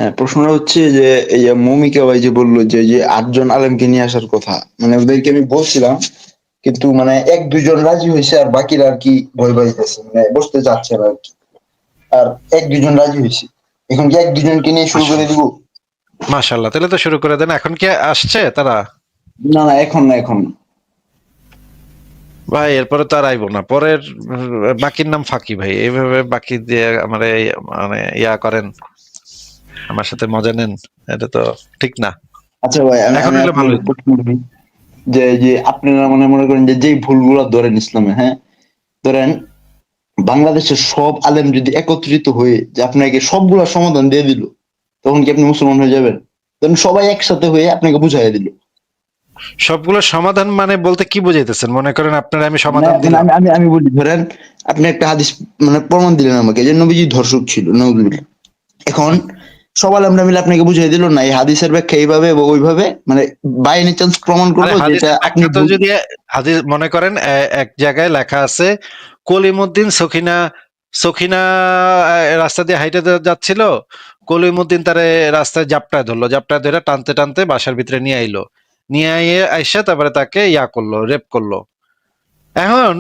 হ্যাঁ, প্রশ্নটা হচ্ছে যে এই যে মৌমিকা ভাই যে বললো যে 8 জন আলেমকে নিয়ে আসার কথা, মানে ওদেরকে আমি বলছিলাম, কিন্তু মানে 1-2 জন রাজি হয়েছে আর বাকিরা আর কি ভয় পাইতেছে, মানে বসতে চাচ্ছে না আর কি। আর 1-2 জন রাজি হয়েছে, এখন কি 1-2 জনকে নিয়ে শুরু করে মাশাল্লাহ, দিব? মাশাল্লাহ, তাহলে তো শুরু করে দেন। এখন কি আসছে তারা? না না, এখন না, এখন না। ভাই এরপরে তো আর আইবো না পরের। বাকির নাম ফাঁকি ভাই, এইভাবে বাকি দিয়ে আমার মানে ইয়া করেন, আমার সাথে মজা নেন, এটা তো ঠিক না। আচ্ছা ভাই, আমি এখন আমি হইলে আপনার ভালোই। প্রশ্ন করি যে আপনারা মনে মনে করেন যে যেই ভুলগুলা ধরেন ইসলামে, হ্যাঁ, ধরেন বাংলাদেশের সব আলেম যদি একত্রিত হয়ে যে আপনাকে সবগুলা সমাধান দিয়ে দিল, তখন কি আপনি মুসলমান হয়ে যাবেন? ধরেন সবাই একসাথে হয়ে আপনাকে বুঝাইয়া দিল। সবগুলো সমাধান মানে বলতে কি বুঝাইতেছেন? মনে করেন আপনারা আমি মানে সমাধান মানে দিলাম। আমি বলি, ধরেন আপনি একটা হাদিস মানে প্রমাণ দিলেন আমাকে যে নবীজি ধর্ষক ছিল, নাউজুবিল্লাহ। এখন সব আলেমরা মিলে আপনাকে বুঝাই দিল না এই হাদিসের ব্যাখ্যা এইভাবে বা ওইভাবে, মানে বাই এনি চান্স প্রমাণ আরে করলো যে এটা হাদিসের আপনি ব্যাখ্যা তো ভুল। যদি হাদিস মনে করেন এক জায়গায় লেখা আছে কলিমুদ্দিন সখিনা, সখিনা রাস্তা দিয়ে হাইটে যাচ্ছিল, কলিমুদ্দিন তারে রাস্তায় জাপটায় ধরলো, জাপটায় ধরে টানতে টানতে বাসার ভিতরে নিয়ে আইলো, নিয়ে আইয়ে আইসা তারপরে তাকে ইয়া করলো, রেপ করলো। এখন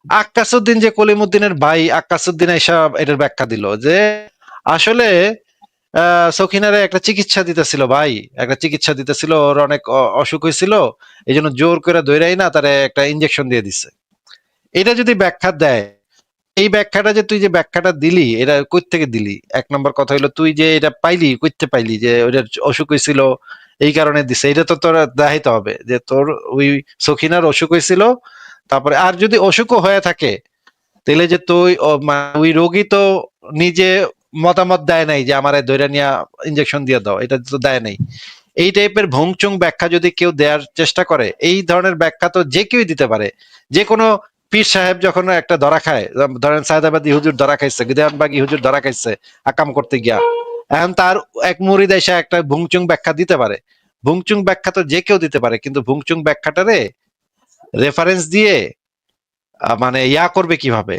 আক্কাসউদ্দিন যে কলিমুদ্দিনের ভাই, আক্কাসউদ্দিন আইসা এটার ব্যাখ্যা দিল যে আসলে সখিনারে একটা চিকিৎসা দিতেছিল ভাই, একটা চিকিৎসা দিতেছিল, ওর অনেক অসুখ হয়েছিল, এই জন্য জোর করে ধইরাই না তারে একটা ইনজেকশন দিয়ে দিছে। এটা যদি ব্যাখ্যা দেয়, এই ব্যাখ্যাটা যে তুই যে ব্যাখ্যাটা দিলি এটা কই থেকে দিলি? এক নম্বর কথা হইলো তুই যে এটা পাইলি কইতে পাইলি যে ওইটার অসুখ হয়েছিল এই কারণে দিছে, এটা তো তোর দেখাইতে হবে যে তোর ওই সখিনার অসুখ হয়েছিল। তারপরে আর যদি অসুখও হয়ে থাকে তাহলে যে তুই ওই রোগী তো নিজে মতামত দেয় নাই যে আমার ধৈর্য নিয়ে ইনজেকশন দিয়ে দাও, এটা তো দেয় নাই। এই টাইপের ভংচুং ব্যাখ্যা যদি কেউ দেওয়ার চেষ্টা করে, এই ধরনের ব্যাখ্যা তো যে কেউই দিতে পারে। যে কোনো পীর সাহেব যখন একটা ধরা খায়, ধরেন সায়দাবাদী হুজুর ধরা খাইছে, গিদানবাগি হুজুর ধরা খাইছে আকাম করতে গিয়া, এখন তার এক মুরিদ এসে একটা ভুংচুং ব্যাখ্যা দিতে পারে। ভুংচুং ব্যাখ্যা তো যে কেউ দিতে পারে, কিন্তু ভুংচুং ব্যাখ্যাটারে রেফারেন্স দিয়ে মানে ইয়া করবে কিভাবে,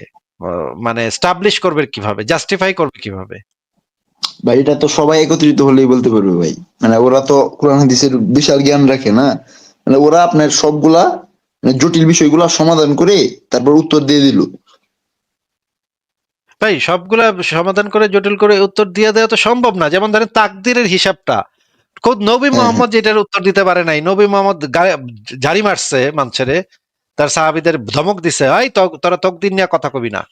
মানে স্টাবলিশ করবে কিভাবে, জাস্টিফাই করবে কিভাবে? ভাই এটা তো সবাই একত্রিত হলেই বলতে পারবে ভাই, মানে ওরা তো কোরআন হাদিসের বিশাল জ্ঞান রাখে না, মানে ওরা আপনার সবগুলা মানে জটিল বিষয়গুলা সমাধান করে তারপর উত্তর দিয়ে দিল। ভাই সবগুলা সমাধান করে জটিল করে উত্তর দিয়ে দেওয়া তো সম্ভব না। যেমন ধরেন তাকদিরের হিসাবটা খোদ নবী হ্যাঁ হ্যাঁ। মোহাম্মদ যেটার উত্তর দিতে পারে নাই। নবী মোহাম্মদ জারি মারছে মানুষেরে, তার সাহাবীদের ধমক দিছে, এই তোরা তকদির নিয়ে কথা কবি না।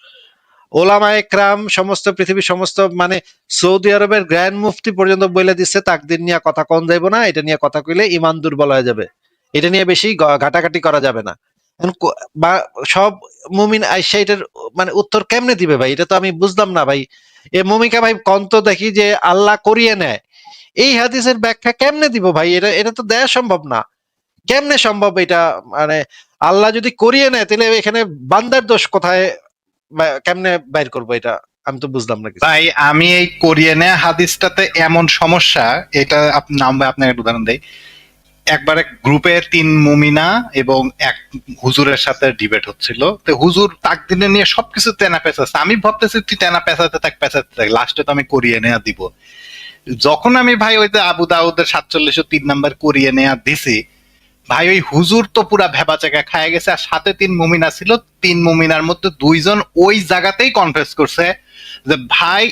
ওলামা একরাম সমস্ত পৃথিবীর সমস্ত মানে সৌদি আরবের গ্র্যান্ড মুফতি পর্যন্ত বলে দিচ্ছে তাকদির নিয়ে কথা কন যাইব না, এটা নিয়ে কথা কইলে ইমান দুর্বল হয়ে যাবে, এটা নিয়ে বেশি ঘাটাঘাটি করা যাবে না। এখন বা সব মুমিন আইসা এটার মানে উত্তর কেমনে দিবে ভাই? এটা তো আমি বুঝলাম না ভাই। এ মুমিকা ভাই কন্ত দেখি যে আল্লাহ করিয়ে নেয়, এই হাদিসের ব্যাখ্যা কেমনে দিব ভাই? এটা এটা তো দেয়া সম্ভব না। কেমনে সম্ভব এটা? মানে আল্লাহ যদি করিয়ে নেয় তাহলে এখানে বান্দার দোষ কোথায়? কেমনে বাইর করবো এটা? আমি তো বুঝলাম না কিছু। তাই আমি এই কোরিয়ানে হাদিসটাতে এমন সমস্যা, এটা নাম আপনাকে একটা উদাহরণ দেই। একবারে গ্রুপে 3 মুমিনা এবং এক হুজুরের সাথে ডিবেট হচ্ছিল, তো হুজুর তাকদিনে নিয়ে সবকিছু তেনা পেঁচাচ্ছে। আমি ভাবতেছি তুই তেনা পেঁচাতে থাক, লাস্টে তো আমি করিয়ে নেয়া দিব। যখন আমি ভাই ওই যে আবু দাউদের 4703 নাম্বার করিয়ে নেয়া দিছি, ভাই ওই হুজুর তো পুরা ভেবা চাকা খায় গেছে, আর সাথে 3 মুমিনা ছিল। 3 মুমিনার মধ্যে 2জন ওই জায়গাতেই কনফেস করছে যে ভাই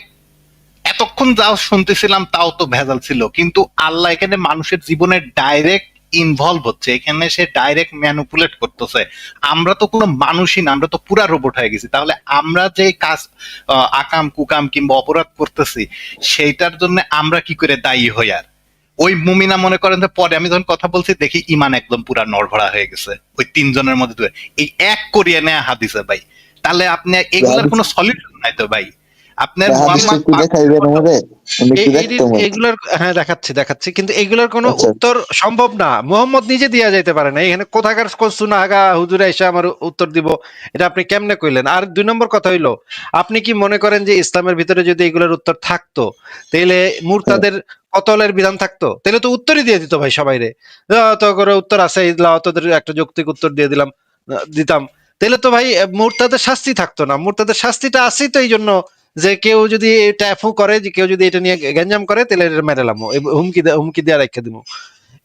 এতক্ষণ যাও শুনতেছিলাম তাও তো ভেজাল ছিল, কিন্তু আল্লাহ এখানে মানুষের জীবনে ডাইরেক্ট ইনভলভ হচ্ছে, এখানে সে ডাইরেক্ট ম্যানুপুলেট করতেছে। আমরা তো কোনো মানুষই না, আমরা তো পুরা রোবট হয়ে গেছি। তাহলে আমরা যে কাজ আকাম কুকাম কিংবা অপরাধ করতেছি, সেইটার জন্য আমরা কি করে দায়ী হই? আর ওই মুমিনা মনে করেন যে পরে আমি যখন কথা বলছি দেখি ইমান একদম পুরা নড়বড়া হয়ে গেছে ওই 3 জনের মধ্যে। এই এক করিয়ে নেয়া হাদিসে ভাই, তাহলে আপনি এগুলার হাদিস কোনো সলিউশন নাই তো ভাই। আপনার হাদিসটা মুহাম্মদ একটু পাক দেখাইবেন আমাদের, আমি একটু দেখতাম আর কি। এইগুলার, হ্যাঁ দেখাচ্ছি দেখাচ্ছি, কিন্তু এগুলার কোনো আচ্ছা। উত্তর সম্ভব না। মোহাম্মদ নিজে দিয়া যাইতে পারে না, এখানে কোথাকার সুনা আগা হুজুরে এসে আমার উত্তর দিব? এটা আপনি কেমনে কইলেন? আর 2 নম্বর কথা হইলো, আপনি কি মনে করেন যে ইসলামের ভিতরে যদি এগুলোর উত্তর থাকতো তাহলে হ্যাঁ। মুরতাদের কতলের বিধান থাকতো? তাহলে তো উত্তরই দিয়ে দিত ভাই সবাই রে, তো করে উত্তর আছে, তোদের একটা যৌক্তিক উত্তর দিয়ে দিলাম, দিতাম। তাহলে তো ভাই মুরতাদের শাস্তি থাকতো না। মুরতাদের শাস্তিটা আছেই তো এই জন্য যে কেউ যদি ট্যাফু করে, যে কেউ যদি এটা নিয়ে গ্যাঞ্জাম করে তাহলে এটা মেরেলাম, হুমকি দিয়ে রেখে দিব।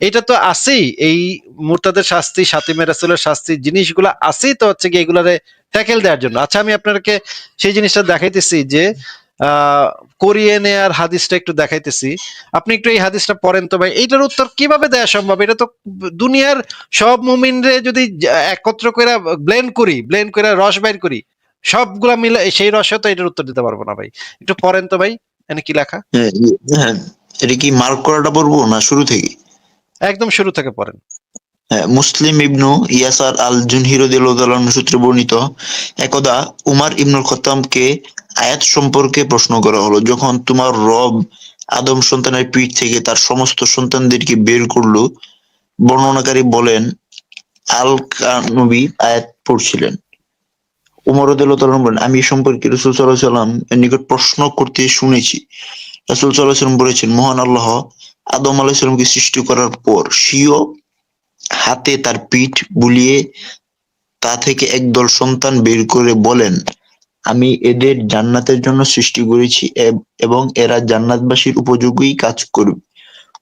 এটা তো আছেই, এই মুরতাদের শাস্তি, সাতিমে রাসূলের শাস্তি, জিনিসগুলো আছেই তো হচ্ছে কি এগুলারে ট্যাকেল দেওয়ার জন্য। আচ্ছা আমি আপনাকে সেই জিনিসটা দেখাইতেছি যে আহ কোরিয়ানে আর হাদিসটা একটু দেখাইতেছি, আপনি একটু এই হাদিসটা পড়েন তো ভাই। এইটার উত্তর কিভাবে দেওয়া সম্ভব? এটা তো দুনিয়ার সব মুমিনরে যদি একত্র করে ব্লেন্ড করে রস বাইর করি, সবগুলা মিলে সেই রসে তো এটার উত্তর দিতে পারবো না ভাই। একটু পড়েন তো ভাই, এখানে কি লেখা। হ্যাঁ, হ্যাঁ, এটা কি মার্ক করাটা পড়বো না শুরু থেকে? একদম শুরু থেকে পড়েন। হ্যাঁ, মুসলিম ইবনু ইয়াসার আল জুনহি রাদিয়াল্লাহু আনহু সূত্রে বর্ণিত, একদা উমার ইবনুল খাত্তাবকে আয়াত সম্পর্কে প্রশ্ন করা হলো, যখন তোমার রব আদম সন্তানের পিঠ থেকে তার সমস্ত সন্তানদেরকে বের করলো। বর্ণনাকারী বলেন, আল নবী আয়াত পড়ছিলেন। উমর রাদিয়াল্লাহু তাআলা বলেন, আমি এ সম্পর্কে রাসূল সাল্লাল্লাহু আলাইহি ওয়াসাল্লাম এর নিকট প্রশ্ন করতে শুনেছি। রাসূল সাল্লাল্লাহু আলাইহি ওয়াসাল্লাম বলেছেন, মহান আল্লাহ আদম আলাইহিস সালামকে সৃষ্টি করার পর স্বীয় হাতে তার পিঠ বুলিয়ে তা থেকে একদল সন্তান বের করে বলেন, আমি এদের জান্নাতের জন্য সৃষ্টি করেছি এবং এরা জান্নাতবাসীর উপযোগী কাজ করবে।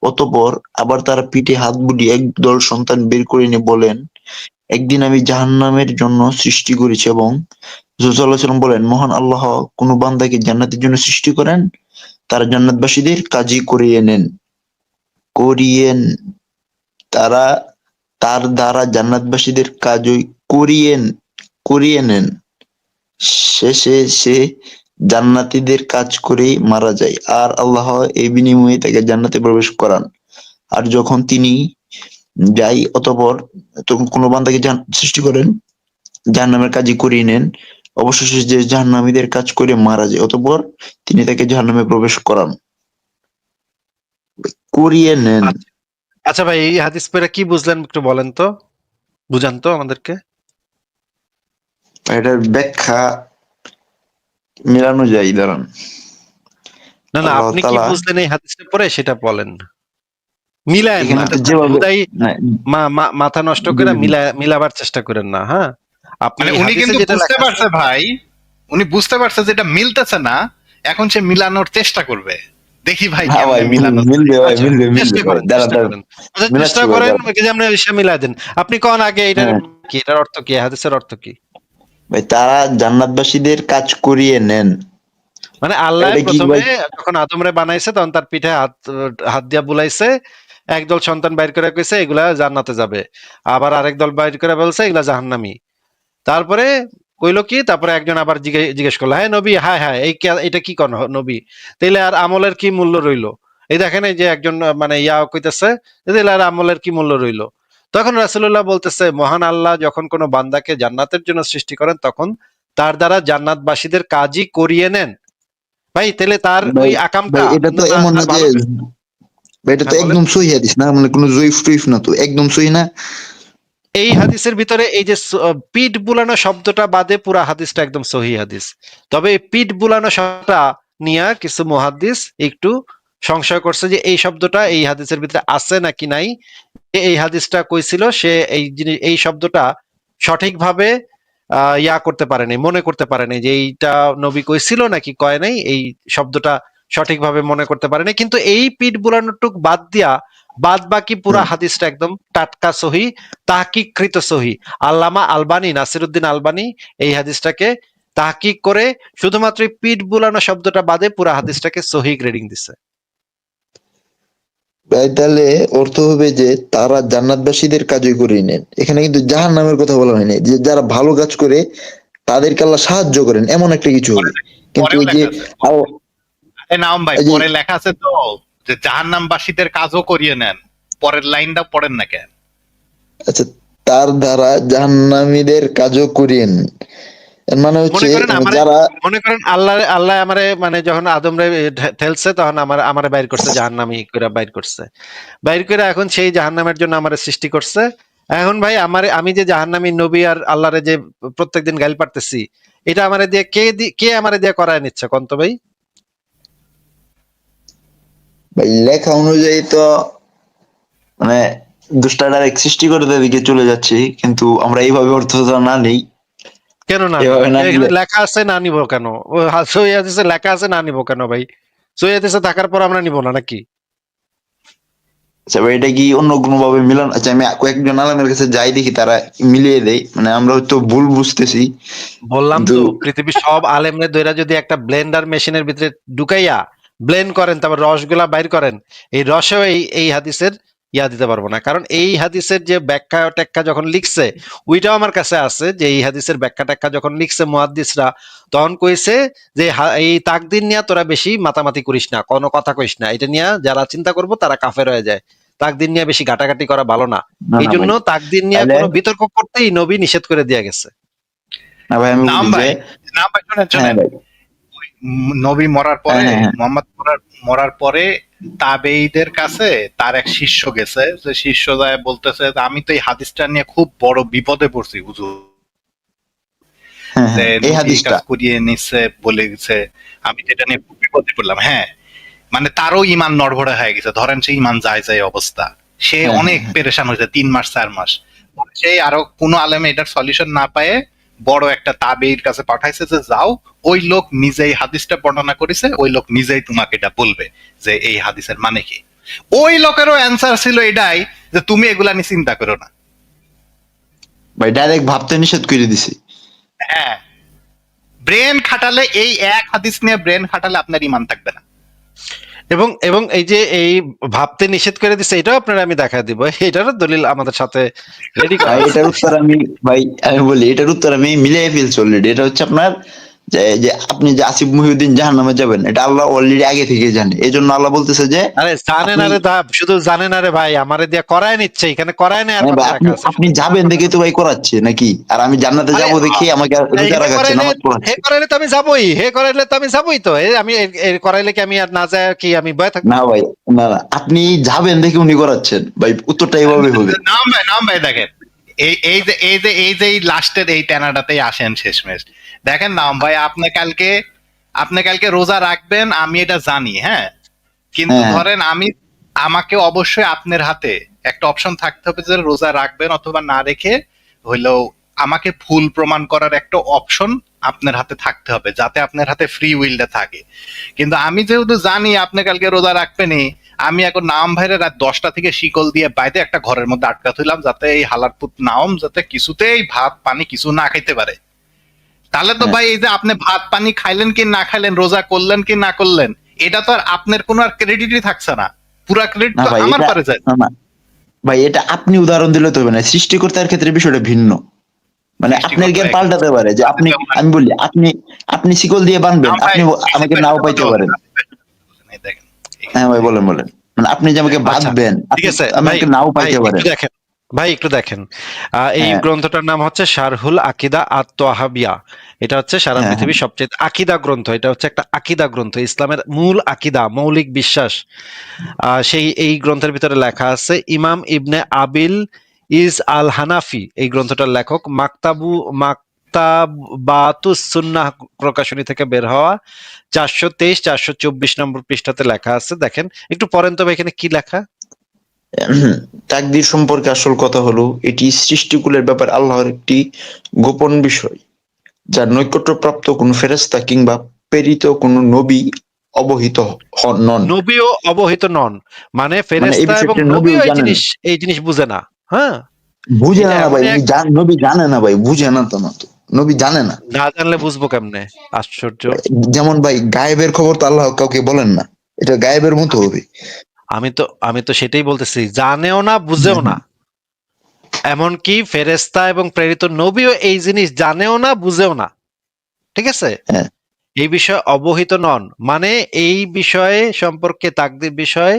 অতঃপর আবার তারা পিঠে হাত বুলিয়ে একদল সন্তান বের করে এনে বলেন, একদিন আমি জাহান্নামের জন্য সৃষ্টি করেছি, এবং রাসূল সাল্লাল্লাহু আলাইহি ওয়াসাল্লাম বলেন, মহান আল্লাহ কোন বান্দাকে জান্নাতের জন্য সৃষ্টি করেন, তারা জান্নাতবাসীদের কাজী করিয়েন, তারা তার দ্বারা জান্নাতবাসীদের কাজই করিয়ে নেন। শেষে সে জান্নাতীদের কাজ করেই মারা যায়, আর আল্লাহ এই বিনিময়ে তাকে জান্নাতে প্রবেশ করান। আর যখন তিনি যাই অতঃপর তখন কোন বান্দাকে সৃষ্টি করেন, জাহান্নামের কাজই করিয়ে নেন। অবশেষে যে জাহান্নামীদের কাজ করে মারা যায়, অতঃপর তিনি তাকে জাহান্নামে প্রবেশ করিয়ে নেন। আচ্ছা ভাই, এই হাদিস পড়ে কি বুঝলেন একটু বলেন তো, বুঝান তো আমাদেরকে। এটার ব্যাখ্যা মেলানো যায়, দাঁড়ান। না আল্লাহ আপনি কি তাআলা বুঝলেন এই হাদিসটা পড়ে সেটা বলেন, মিলায়েন এখানে না, তো যেভাবে হুদাই না, মাথা নষ্ট জি, করে হুম। জি, মিলাবার চেষ্টা করেন না। হ্যাঁ, আপনি মানে এই উনি হাদিসে কিন্তু যেটা বুঝতে লেখা আছে, পারছে ভাই, উনি বুঝতে পারছে যে এটা মিলতেছে না, এখন সে মিলানোর চেষ্টা করবে। দেখি ভাই না ভাই, কেমনে মিলানো যায়। মিলবে ভাই, আচ্ছা মিলবে ভাই, দাঁড়ান চেষ্টা দাঁড়ান, করেন, আচ্ছা চেষ্টা মিলাচ্ছি ভাই, করেন, দাঁড়ান। কি যে আপনি সে মিলাই দেন। আপনি কোন আগে এটার হ্যাঁ কি, এটার অর্থ কি, হাদিসের অর্থ কি? ভাই, তারা জান্নাতবাসীদের কাজ করিয়ে নেন। মানে আল্লাহ এটা কি প্রথমে ভাই? যখন আদমরে বানাইছে তখন তার পিঠে হাত হাত দিয়া বুলাইছে, একদল সন্তান বাইর করে কইছে এগুলা জান্নাতে যাবে, আবার আরেক দল বাইর করে বলছে এগুলা জাহান্নামী। তারপরে কইলো কি, তারপরে একজন আবার জিজ্ঞেস করলো, হ্যাঁ নবী, হায় হায় এটা কি কোন নবী, তাইলে আর আমলের কি মূল্য রইলো? এই দেখেন এই যে একজন মানে কইতেছে, তাইলে আর আমলের কি মূল্য রইলো? তখন রাসূলুল্লাহ বলতেছে, মহান আল্লাহ যখন কোনো বান্দাকে জান্নাতের জন্য সৃষ্টি করেন তখন তার দ্বারা জান্নাতবাসীদের কাজই করিয়ে নেন। ভাই তাহলে তার ভাই ওই আকামটা ভাই এটা তো এমন না যে, ভালো। ভাই এটা তো হ্যাঁ বলেন। একদম সহি হাদিস না, মানে কোনো জয়ীফ টুইফ না, তো একদম সহি না। এই হাদিসের ভিতরে এই যে পিঠ বুলানো শব্দটা বাদে পুরা হাদিসটা একদম সহি হাদিস। তবে এই পিঠ বুলানো শব্দটা নিয়ে কিছু মুহাদ্দিস একটু সংশয় করছে যে এই শব্দটা এই হাদিসের ভিতরে আছে নাকি নাই। এই হাদিসটা কইছিল সে এই শব্দটা সঠিকভাবে করতে পারেনি, মনে করতে পারেনি যে এইটা নবী কইছিল নাকি কয় নাই, এই শব্দটা সঠিকভাবে মনে করতে পারেনি। কিন্তু এই পিঠ বুলানোটুক বাদ দিয়া বাদ বাকি পুরা হ্যাঁ হাদিসটা একদম টাটকা সহি, তাহকিককৃত সহি। আল্লামা আলবানী, নাসিরউদ্দিন আলবানী এই হাদিসটাকে তাহকিক করে শুধুমাত্র এই পিঠ বুলানো শব্দটা বাদে পুরা হাদিসটাকে সহি গ্রেডিং দিছে। ভাই, তাহলে অর্থ হবে যে তারা জান্নাতবাসীদের কাজই করিয়ে নেন। এখানে কিন্তু জাহান্নামের কথা বলা হয়নি, যে যারা ভালো কাজ করে তাদেরকে আল্লাহ সাহায্য করেন, এমন একটা কিছু হবে। কিন্তু পরেও ওই যে লেখা আছে, নাম ভাই এই যে, পরে লেখা আছে তো, যে জাহান্নামবাসীদের কাজও করিয়ে নেন। পরের লাইনটা পড়েন না কেন? আচ্ছা, তার দ্বারা জাহান্নামীদের কাজও করিয়েন, এর মানে হচ্ছে যারা, মনে করেন আল্লাহ আল্লাহ আমারে মানে যখন আদমরে ঠেলছে তখন আমারে বাইর করছে, জাহান্নামী করে বাইর করছে, বাইর করে এখন সেই জাহান্নামের জন্য আমারে সৃষ্টি করছে। এখন ভাই আমি যে জাহান্নামী নবী আর আল্লাহরে যে প্রত্যেকদিন গাইল পারতেছি, এটা আমারে দিয়ে কে আমারে দিয়ে করায় নিচ্ছে কোন তো ভাই? ভাই লেখা অনুযায়ী তো মানে দুষ্টার সৃষ্টি করে দিকে চলে যাচ্ছে, কিন্তু আমরা এইভাবে অর্থটা না নেই, কেন না এভাবে নিব? না এখানে নিলে লেখা আছে না নিব কেন? ও সহি হাদিসে লেখা আছে না নিব কেন ভাই? সহি হাদিসে থাকার পর আমরা নিব না নাকি? আচ্ছা ভাই, এটা কি অন্য কোনো ভাবে মিলান? আচ্ছা আমি কয়েকজন আলেমের কাছে যাই, দেখি তারা মিলিয়ে দেয়, মানে আমরা হয়তো ভুল বুঝতেছি বললাম কিন্তু। তো পৃথিবীর সব আলেমদের ধইরা যদি একটা ব্লেন্ডার মেশিনের ভিতরে ঢুকাইয়া ব্লেন্ড করেন, তারপর রসগুলা বাইর করেন, এই রসেও এই হাদিসের ইয়া দিতে পারবো না। কারণ এই হাদিসের যে ব্যাখ্যা ট্যাখ্যা যখন লিখছে, ওইটাও আমার কাছে আছে যে এই হাদিসের ব্যাখ্যা ট্যাখ্যা যখন লিখছে মুহাদ্দিসরা, তখন কইছে যে এই তাকদির নিয়ে তোরা বেশি মাতামাতি করিস না, কোনো কথা কইস না, এটা নিয়ে যারা চিন্তা করবো তারা কাফের হয়ে যায়, তাকদির নিয়ে বেশি ঘাটাঘাটি করা ভালো না। না এই না জন্য ভাই, তাকদির নিয়ে তাহলে কোনো বিতর্ক করতেই নবী নিষেধ করে দিয়ে গেছে। না ভাই, আমি নাম বলি যে ভাই, নাম ভাই, শোনেন হ্যাঁ শোনেন, ভাই, নবী মরার হ্যাঁ পরে, হ্যাঁ হ্যাঁ মোহাম্মদ মরার পরে তাবেঈদের কাছে তার এক শিষ্য গেছে, যে শিষ্য যায় বলতেছে যে আমি তো এই হাদিসটা নিয়ে খুব বড় বিপদে পড়ছি হুজুর, হ্যাঁ যে হ্যাঁ, এই নবী এই হাদিসটা। কাজ করিয়ে নিচ্ছে বলে গেছে, আমি তো এটা নিয়ে খুব বিপদে পড়লাম। হ্যাঁ, মানে তারও ইমান নড়বড়ে হয়ে গেছে, ধরেন সে ইমান যায় যায় অবস্থা, সে হ্যাঁ অনেক হ্যাঁ হ্যাঁ পেরেশান হয়েছে 3 মাস 4 মাস। সেই আরো কোনো আলেমে এটার সলিউশন না পায়ে বড় একটা তাবেঈর কাছে পাঠাইছে যে যাও, ওই লোক নিজেই হাদিসটা বর্ণনা করেছে, ওই লোক নিজেই তোমাকে এটা বলবে যে এই হাদিসের মানে কি। ওই লোকেরও অ্যান্সার ছিল এটাই যে তুমি এগুলা নিয়ে চিন্তা করো না। ভাই, ডাইরেক্ট ভাবতে নিষেধ করে দিছে। হ্যাঁ, ব্রেন খাটালে, এই এক হাদিস নিয়ে ব্রেন খাটালে আপনার ইমান থাকবে না। এবং এবং এই যে এই ভাবতে নিষেধ করে দিছে, এটাও আপনারা আমি দেখা দিব, এটারও দলিল আমাদের সাথে রেডি করা ভাই আছে। এটার উত্তর আমি, ভাই আমি বলি, এটার উত্তর আমি মিলিয়ে ফেলছি অলরেডি। এটা হচ্ছে আপনার যে যে আপনি যে আসিফ মহিউদ্দিন জাহান্নামে যাবেন, এটা আল্লাহ অলরেডি আগে থেকে জানে। এই জন্য আল্লাহ বলতেছে যে আরে জানেন, আপনি, আরে শুধু জানেন, আরে ভাই আমারে দিয়া করায় নিচ্ছে, এখানে করায় নেওয়ার হ্যাঁ কথা ভাই, আপনি লেখা আছে, আপনি শুধু যাবেন দেখে তো ভাই করাচ্ছে নাকি? আর আমি জান্নাতে আরে যাবো দেখে আমাকে রোজা হে রাখাচ্ছে, করাইলে, নামাজ হে পড়াচ্ছে। করাইলে তো আমি যাবোই, হে করাইলে তো আমি যাবোই তো, আমি এর করাইলে কি আমি আর না যায় কি আমি বয়ে থাকবো? না ভাই, না না, আপনি যাবেন দেখে উনি করাচ্ছেন ভাই, উত্তরটা এইভাবে হবে। নাম ভাই দেখেন, এই যে লাস্টের এই টানাটাতেই আসেন শেষমেশ। দেখেন নাম ভাই, আপনি কালকে রোজা রাখবেন আমি এটা জানি, হ্যাঁ, কিন্তু হ্যাঁ ধরেন আমাকে অবশ্যই আপনার হাতে একটা অপশন থাকতে হবে যে রোজা রাখবেন অথবা না রেখে হইলেও আমাকে ভুল প্রমাণ করার একটা অপশন আপনার হাতে থাকতে হবে, যাতে আপনার হাতে ফ্রি উইলটা থাকে। কিন্তু আমি যেহেতু জানি আপনি কালকে রোজা রাখবেনই, আমি এখন নাম ভাইরে রাত 10টা থেকে শিকল দিয়ে বাইরে একটা ঘরের মধ্যে আটকা থইলাম, যাতে এই হালারপুত নাম যাতে কিছুতেই ভাত পানি কিছু না খাইতে পারে। তাহলে তো হ্যাঁ, ভাই এই যে আপনি ভাত পানি খাইলেন কি না খাইলেন, রোজা করলেন কি না করলেন, এটা তো আর আপনার কোনো আর ক্রেডিটই থাকছে না, পুরা ক্রেডিট না তো ভাই আমার এটা, পারে যায়। না না ভাই, এটা আপনি উদাহরণ দিলে তো হবে না, সৃষ্টিকর্তার ক্ষেত্রে বিষয়টা ভিন্ন। মানে আপনার সৃষ্টিকর্তা জ্ঞান একই। পাল্টাতে পারে, যে আপনি, আমি বলি আপনি, আপনি শিকল দিয়ে বানবেন, নাম ভাই আপনি বেশি আমাকে নাও পেশাল পাইতে হতে হবে পারেন। না, এই দেখেন হ্যাঁ ভাই, বলেন বলেন, মানে আপনি যে আমাকে আচ্ছা বাঁধবেন, ঠিক আপনি আছে ভাই, আমাকে নাও ভাই পাইতে একটু পারেন। দেখেন, ভাই একটু দেখেন, এই হ্যাঁ গ্রন্থটার নাম হচ্ছে শারহুল আকিদা আত-তাহাবিয়া। এটা হচ্ছে সারা হ্যাঁ হ্যাঁ পৃথিবীর সবচেয়ে আকিদা গ্রন্থ, এটা হচ্ছে একটা আকিদা গ্রন্থ, ইসলামের মূল আকিদা, মৌলিক বিশ্বাস। সেই এই গ্রন্থের ভিতরে লেখা আছে, ইমাম ইবনে আবিল ইজ আল হানাফি এই গ্রন্থটার লেখক, মাকতাবাতুস সুন্নাহ প্রকাশনী থেকে বের হওয়া, 423-424 নম্বর পৃষ্ঠাতে লেখা আছে। দেখেন একটু পড়েন তো ভাই, এখানে কি লেখা? তাকদীর সম্পর্কে আসল কথা হলো, এটি সৃষ্টিকুলের ব্যাপার আল্লাহর একটি গোপন বিষয়, যার নৈকট্যপ্রাপ্ত কোন ফেরেশতা কিংবা প্রেরিত কোন নবী অবহিত নন। নবীও অবহিত নন, মানে মানে এই ফেরেশতা এবং বিষয়টি নবীও নবীও জানেন, এই জিনিস বুঝে না। হ্যাঁ, বুঝে এটা না, না ভাই, এমন উনি এক, নবী জানে না ভাই, বুঝে না তো না তো, নবী জানে না। না জানলে বুঝবো কেমনে? আশ্চর্য। যেমন ভাই, গায়েবের খবর তো আল্লাহ কাউকে বলেন না, এটা গায়েবের মতো আমি হবে। আমি তো সেটাই বলতেছি, জানেও না বুঝেও না। এমনকি ফেরেশতা এবং প্রেরিত নবীও এই জিনিস জানেও না বুঝেও না। ঠিক আছে, হ্যাঁ এই বিষয়ে অবহিত নন, মানে এই বিষয়ে সম্পর্কে, তাকদীর বিষয়ে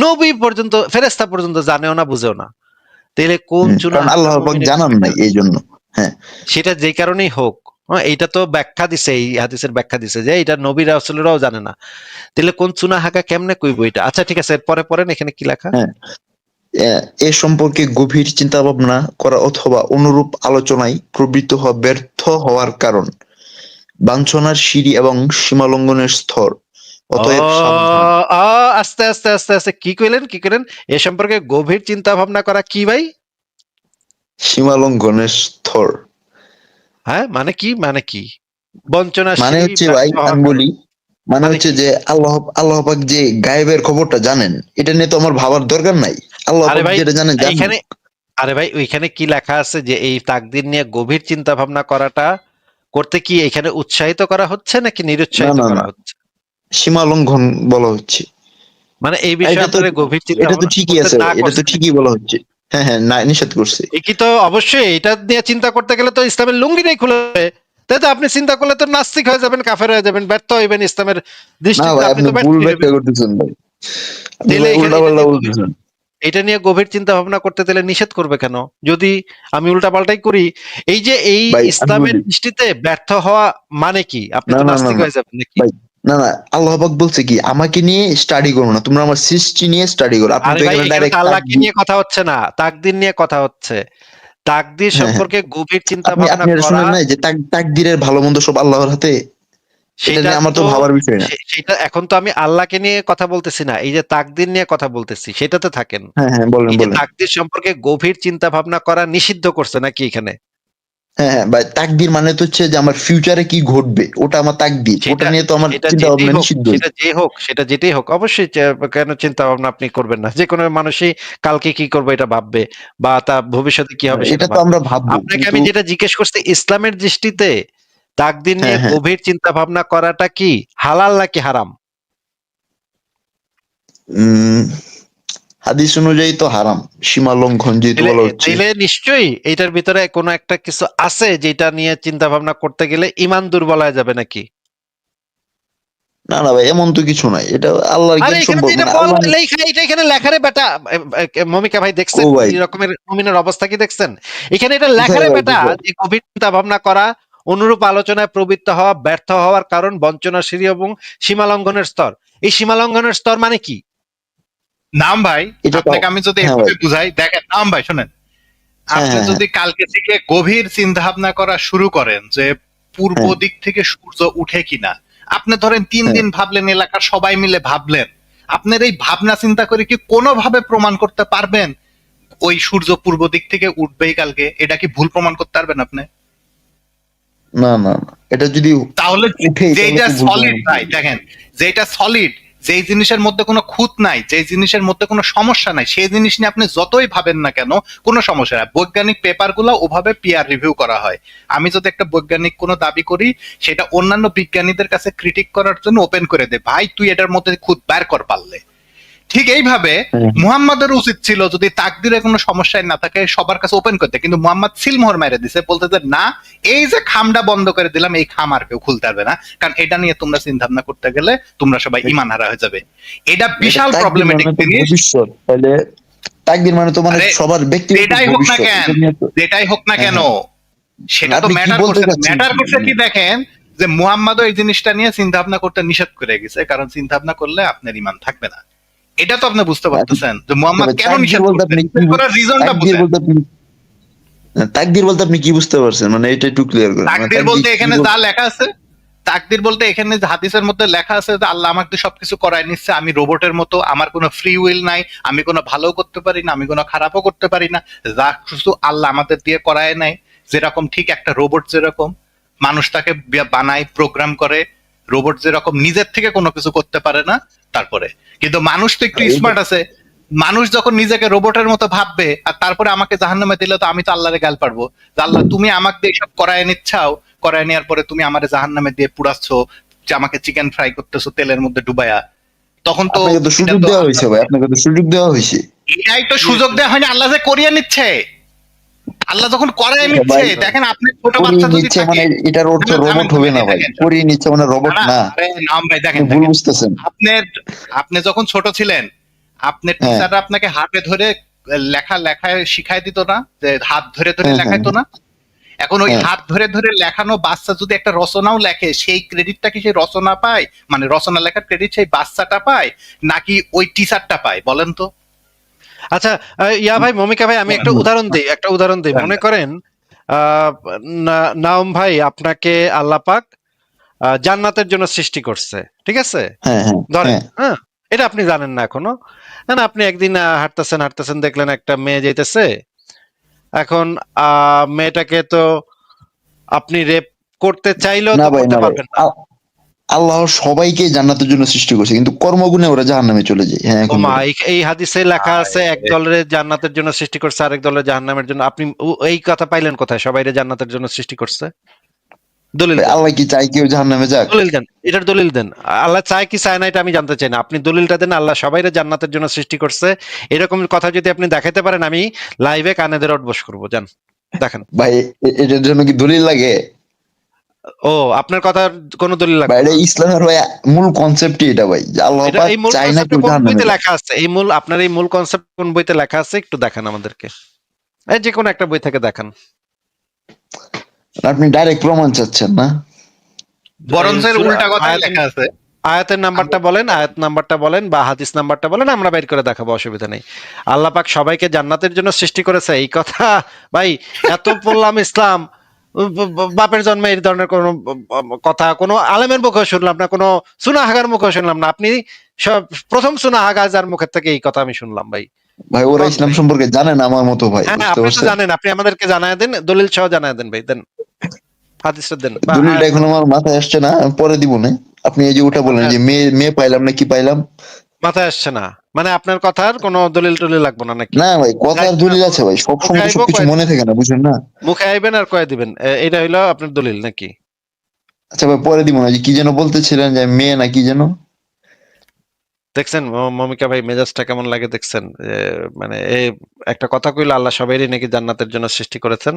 নবী পর্যন্ত, ফেরেশতা পর্যন্ত জানেও না বুঝেও না। তাহলে কোন চুনা কারণ হাঙ্গা আল্লাহ পাক মুমিনের জানান নাই এই জন্য। হ্যাঁ সেটা যেই কারণেই হোক, এইটা তো ব্যাখ্যা দিছে, এই হাদিসের ব্যাখ্যা দিছে যে এটা নবী রাসূলরাও জানে না। তাহলে কোন চুনা হাঁকা কেমনে কইবো এটা? আচ্ছা ঠিক আছে, এরপরে পড়েন এখানে কি লেখা। হ্যাঁ, এ সম্পর্কে গভীর চিন্তা ভাবনা করা অথবা অনুরূপ আলোচনায় প্রবৃত্ত হওয়া ব্যর্থ হওয়ার কারণ বাঞ্ছনার সিঁড়ি এবং সীমালঙ্ঘনের স্তর, ও অতএব সাবধান। আস্তে আস্তে আস্তে আস্তে কি কইলেন, কি কইলেন? এ সম্পর্কে গভীর চিন্তা ভাবনা করা কি ভাই? সীমালঙ্ঘনের স্তর। হ্যাঁ, মানে কি মানে বঞ্চনাশীল হচ্ছে ভাই, ব্যর্থ হওয়ার আমি কারণ বলি, মানে মানে হচ্ছে কি? যে আল্লাহ পাক যে গায়েবের খবরটা জানেন, এটা নিয়ে তো আমার ভাবার দরকার নাই। আল্লাহ আরে পাক ভাই যেটা জানেন জানেন। এইখানে আরে ভাই ওইখানে কি লেখা আছে যে এই তাকদির নিয়ে গভীর চিন্তা ভাবনা করাটা করতে কি এখানে উৎসাহিত করা হচ্ছে নাকি না নিরুৎসাহিত না করা না, হচ্ছে? সীমা লঙ্ঘন বলা হচ্ছে। মানে এই আর বিষয়ে আপনারা গভীর চিন্তা এটা তো ভাবনা ঠিকই করতে আছে না ভাই, এটা তো করছে ঠিকই বলা হচ্ছে। হ্যাঁ হ্যাঁ, না নিষেধ করছে। কি তো অবশ্যই এটা নিয়ে চিন্তা করতে গেলে তো ইসলামের লুঙ্গিটাই খুলে যাবে। তাই তো আপনি চিন্তা করলে তো নাস্তিক হয়ে যাবেন, কাফের হয়ে যাবেন, ব্যর্থ হইবেন ইসলামের না দৃষ্টিতে, ভাই, আপনি আপনি তো ভুল ব্যর্থ ব্যাখ্যা হইবেন। করতেছেন ভাই, আপনি তাহলে ভাই এখানে উল্টা পাল্টা বলতেছেন। এটা নিয়ে গভীর চিন্তা ভাবনা করতে তাহলে নিষেধ করবে কেন? যদি আমি উল্টা পাল্টাই করি, এই যে এই ভাই আমি ইসলামের বলি, দৃষ্টিতে ব্যর্থ হওয়া মানে কি? আপনি না তো না না নাস্তিক না হয়ে যাবেন নাকি? ভাই, না না, আল্লাহ পাক বলছে কি, আমাকে নিয়ে স্টাডি করো না, তোমরা আমার সৃষ্টি নিয়ে স্টাডি করো। আপনি আরে তো ভাই এখানে এখানে তো ডাইরেক্ট আল্লাহকে নিয়ে কথা হচ্ছে না, তাকদীর নিয়ে কথা হচ্ছে। তাকদীর হ্যাঁ হ্যাঁ, সম্পর্কে গভীর চিন্তা আপনি ভাবনা আপনি এটা করা, শুনেন নাই যে তাকদীরের ভালো মন্দ সব আল্লাহর হাতে? এটা সেটা নিয়ে আমার তো তো ভাবার বিষয় না। সেটা এখন তো আমি আল্লাহকে নিয়ে কথা বলতেছি না, এই যে তাকদীর নিয়ে কথা বলতেছি সেটাতে থাকেন। হ্যাঁ হ্যাঁ, বলেন এই যে বলেন। তাকদীর সম্পর্কে গভীর চিন্তা ভাবনা করা নিষিদ্ধ করছে নাকি এখানে? হ্যাঁ হ্যাঁ ভাই, তাকদীর মানে তো হচ্ছে যে আমার ফিউচারে কি ঘটবে, ওটা আমার তাকদীর, ওটা সেটা নিয়ে তো আমার সেটা চিন্তা যেটাই ভাবনা হোক, নিষিদ্ধ। সেটা যেটাই হোক, অবশ্যই কেন চিন্তা ভাবনা আপনি করবেন না? যেকোনো মানুষই কালকে কি করবে এটা ভাববে, বা তার ভবিষ্যতে কি হবে এটা সেটা তো ভাববে। আমরা ভাববো, আপনাকে কিন্তু আমি যেটা জিজ্ঞেস করছি, ইসলামের দৃষ্টিতে তাকদীর হ্যাঁ নিয়ে হ্যাঁ, গভীর চিন্তা ভাবনা করাটা কি হালাল নাকি হারাম? উম হাদিস অনুযায়ী তো হারাম, সীমা লঙ্ঘন যেহেতু তাইলে বলা হচ্ছে। তাইলে নিশ্চয়ই এটার ভিতরে কোনো একটা কিছু আছে যেটা নিয়ে চিন্তা ভাবনা করতে গেলে ঈমান দুর্বল হয়ে যাবে নাকি? না না ভাই, এমন তো কিছু নাই, এটা আল্লাহর আরে জ্ঞান এখানে তো সম্পর্ক, এটা মানে বল আল্লাহ। লেখা, এটা এখানে লেখা রে বেটা। মমিকা ভাই ও দেখছেন ভাই, এই রকমের মুমিনের অবস্থা কি দেখছেন? এখানে এটা লেখা কোথায় রে ভাই বেটা কোথায়? যে গভীর চিন্তা ভাবনা করা, অনুরূপ আলোচনায় প্রবৃত্ত হওয়া ব্যর্থ হওয়ার কারণ বঞ্চনা, সিঁড়ি এবং সীমালঙ্ঘনের স্তর। এই সীমালঙ্ঘনের স্তর মানে কি? নাম ভাই, এটা তো, আপনাকে আমি যদি হ্যাঁ এভাবে ভাই, বুঝাই, দেখেন নাম ভাই শোনেন, হ্যাঁ আপনি হ্যাঁ হ্যাঁ যদি কালকে থেকে গভীর চিন্তা ভাবনা করা শুরু করেন যে পূর্ব হ্যাঁ দিক থেকে সূর্য উঠে কিনা, আপনি ধরেন 3 দিন হ্যাঁ, ভাবলেন, এলাকার সবাই মিলে ভাবলেন, আপনার এই ভাবনা চিন্তা করে কি কোনোভাবে প্রমাণ করতে পারবেন ওই সূর্য পূর্ব দিক থেকে উঠবেই কালকে? এটা কি ভুল প্রমাণ করতে পারবেন আপনি? না না না, এটা যদি তাহলে উঠেই তাহলে যেটা তো ভুল প্রমাণ সলিড করতে ভাই, হবে। দেখেন, যেটা সলিড, যেই জিনিসের মধ্যে কোনো খুঁত নাই, যেই জিনিসের মধ্যে কোনো সমস্যা নাই, সেই জিনিস নিয়ে আপনি যতই ভাবেন না কেন কোনো সমস্যা নাই। বৈজ্ঞানিক পেপার গুলো ওভাবে পিয়ার রিভিউ করা হয়। আমি যদি একটা বৈজ্ঞানিক কোনো দাবি করি, সেটা অন্যান্য বিজ্ঞানীদের কাছে ক্রিটিক করার জন্য ওপেন করে দে, ভাই তুই এটার মধ্যে খুঁত বের কর পারলে। ঠিক এইভাবে হ্যাঁ মুহাম্মাদের উচিত ছিল যদি তাকদিরে কোনো সমস্যায় না থাকে সবার কাছে ওপেন করতে, কিন্তু মুহাম্মদ সিলমোহর মেরে দিছে, বলতে যে না, এই যে খামটা বন্ধ করে দিলাম, এই খাম আর কেউ খুলতে পারবে না, কারণ এটা নিয়ে তোমরা চিন্তা ভাবনা করতে গেলে তোমরা সবাই ইমান হারা হয়ে যাবে। এটা এটা বিশাল তাকদির প্রবলেমেটিক মানে তো জিনিস। ভবিষ্যৎ, তাহলে তাকদির মানে তো মানে আরে সবার ব্যক্তিগত যেটাই হোক না ভবিষ্যৎ, কেন, এটা নিয়ে তো। যেটাই হোক না হ্যাঁ কেন, হ্যাঁ, সেটা তো আপনি কি ম্যাটার বলতে করছে না। চাচ্ছেন ম্যাটার কি করছে মানে? কি দেখেন, যে মুহাম্মাদও এই জিনিসটা নিয়ে চিন্তা ভাবনা করতে নিষেধ করে গেছে, কারণ চিন্তা ভাবনা করলে আপনার ইমান থাকবে না। এটা তো আপনি বুঝতে আচ্ছা, পারতেছেন যে মুহাম্মদ কেন তাকদির নিষেধ বলতে করছে, আপনি কি নিষেধ করার রিজনটা তাকদির বুঝেন। বলতে আপনি, তাকদির বলতে আপনি কি বুঝতে পারছেন, মানে এটা একটু ক্লিয়ার করেন, মানে তাকদির তাকদির বলতে কি এখানে বল। যা লেখা আছে, তাকদির বলতে এখানে যে হাদিসের মধ্যে লেখা আছে যে আল্লাহ আমাকে সবকিছু করায় নিচ্ছে, আমি রোবটের মতো, আমার কোনো ফ্রি উইল নাই, আমি কোনো ভালো করতে পারি না, আমি কোনো খারাপও করতে পারি না, যা কিছু আল্লাহ আমাদের দিয়ে করায় নাই। যেরকম ঠিক একটা রোবট যেরকম মানুষ তাকে বানায়, প্রোগ্রাম করে, রোবট যেরকম নিজের থেকে কোনো কিছু করতে পারে না, তারপরে কিন্তু মানুষ তো একটু স্মার্ট আছে। মানুষ যখন নিজেকে রোবটের মতো ভাববে আর তারপরে আমাকে জাহান্নামে দিলে, তো আমি তো আল্লাহরে গাল পারবো যে আল্লাহ তুমি আমাকে দিয়ে এসব করায় নিচ্ছাও, করায় নেওয়ার পরে তুমি আমারে জাহান্নামে দিয়ে পুড়াচ্ছ, যে আমাকে চিকেন ফ্রাই করতেছো তেলের মধ্যে ডুবায়া, তখন তো আপনাকে তো এটা সুযোগ তো দেওয়া আল্লাহ। হয়েছে ভাই, আপনাকে তো সুযোগ দেওয়া হয়েছে। এটাই তো সুযোগ দেওয়া হয়নি, আল্লাহ যে করিয়ে নিচ্ছে। আল্লাহ যখন করায় নিচ্ছে, ভাই দেখেন আপনি ছোট করিয়ে বাচ্চা যদি নিচ্ছে থাকে, মানে এটার অর্থ থামেন থামেন রোবট হবে থামেন, না এই ভাই, দেখেন, করিয়ে নিচ্ছে মানে না রোবট না, না। আরে নাম ভাই, আপনি দেখেন ভুল দেখেন, বুঝতেছেন। আপনার, আপনি যখন ছোট ছিলেন, আপনার হ্যাঁ টিচাররা আপনাকে হাতে ধরে লেখা লেখায় শিখাই দিত না, যে হাত ধরে ধরে হ্যাঁ হ্যাঁ লেখাইতো না? এখন ওই হ্যাঁ, হাত ধরে ধরে লেখানো বাচ্চা যদি একটা রচনাও লেখে, সেই ক্রেডিটটা কি সেই রচনা পায়, মানে রচনা লেখার ক্রেডিট সেই বাচ্চাটা পায় নাকি ওই টিচারটা পায়, বলেন তো? আচ্ছা, ইয়া ভাই, মমিকা ভাই, আমি একটা উদাহরণ দেই। মনে করেন আহ, নাওম ভাই, আপনাকে আল্লাহ পাক জান্নাতের জন্য সৃষ্টি করছে, ঠিক আছে? হ্যাঁ হ্যাঁ ধরেন, হ্যাঁ হ্যাঁ, এটা আপনি জানেন না এখনো। না, আপনি একদিন হাঁটতেছেন, দেখলেন একটা মেয়ে যাইতেছে। এখন মেয়েটাকে তো আপনি রেপ করতে চাইলেও না তো ভাই, করতে না ভাই, পারবেন না। আল্লাহ সবাইকে জান্নাতের জন্য সৃষ্টি করছে, কিন্তু কর্মগুণে ওরা জাহান্নামে চলে যায়। হ্যাঁ, এখন ওমা, বলেন। এই হাদিসে লেখা আছে এক দলের জান্নাতের জন্য সৃষ্টি করছে, আরেক দলের জাহান্নামের জন্য। আপনি এই কথা পাইলেন কোথায়? সবাইরে জান্নাতের জন্য সৃষ্টি করছে? দলিল ভাই, দেন, আল্লাহ কি চাই কেউ জাহান্নামে যাক? দলিল দেন, এটার দলিল দেন। আল্লাহ চায় কি চায় না এটা আমি জানতে চাই না, আপনি দলিলটা দেন। আল্লাহ সবাইরে জান্নাতের জন্য সৃষ্টি করছে, এরকম কথা যদি আপনি দেখাতে পারেন, আমি লাইভে কানে ধরে উঠবস করবো। জান, দেখেন। ভাই, এটার জন্য কি দলিল লাগে? ও, আপনার কথার কোনো দলিল ভাই, লাগবে এটা না। ইসলামের ভাই মূল কনসেপ্টই এটা ভাই, যে আল্লাহ এটা পাক এই মূল চাই না কনসেপ্টটা কেউ কোন জাহান্নামে বইতে যাক। লেখা আছে? এই মূল, আপনার এই মূল কনসেপ্ট কোন বইতে লেখা আছে একটু দেখান আমাদেরকে। এই যে কোনো একটা বই থেকে দেখান। আপনি ডাইরেক্ট প্রমাণ চাচ্ছেন না? বরঞ্চ এর উল্টা কথাই আয়াতের লেখা আছে। আয়াতের নাম্বারটা বলেন, আয়াত নাম্বারটা বলেন বা হাদিস নাম্বারটা বলেন, আমরা বের করে দেখাবো, অসুবিধা নেই। আল্লাহ পাক সবাইকে জান্নাতের জন্য সৃষ্টি করেছে এই কথা, ভাই এত পড়লাম ইসলাম, বাপের জন্মে এই ধরনের কোনো কথা কোনো আলেমের মুখে শুনলাম না, কোনো সুনাহাগার মুখে শুনলাম না। আপনি সব প্রথম সুনাহাগা যার মুখের থেকে এই কথা আমি শুনলাম ভাই। ভাই, ওরা কোন ইসলাম ভাই? সম্পর্কে জানে না আমার মতো ভাই, হ্যাঁ, বুঝতে আপনি তো পারছেন? জানেন, আপনি আমাদেরকে জানায় দেন, দলিল সহ জানায় দেন ভাই, দেন, হাদিসটা দেন বা দলিলটা আয়াত এখন আমার মাথায় আসছে না, আমি পরে দিব না। আপনি এই যে ওটা বলেন মাথায় যে মেয়ে মেয়ে পাইলাম না কি পাইলাম? মাথায় আসছে না, মানে আপনার কথার কোনো দলিল টলিল লাগবে না নাকি? না ভাই, কথার যাইতে দলিল আছে ভাই, সব মুখে সময় তো আইব সবকিছু কয়ে মনে দিবেন, থাকে না, বুঝেন না? মুখে আইবেন আর কয়ে দিবেন, এটা হইলো আপনার দলিল নাকি? আচ্ছা ভাই, পরে দিব না। যে কি যেন বলতেছিলেন, যে মেয়ে না কি যেন? দেখছেন মমিকা ভাই মেজাজটা কেমন লাগে দেখছেন? মানে একটা কথা কইলো আল্লাহ সবাইরই নাকি জান্নাতের জন্য সৃষ্টি করেছেন,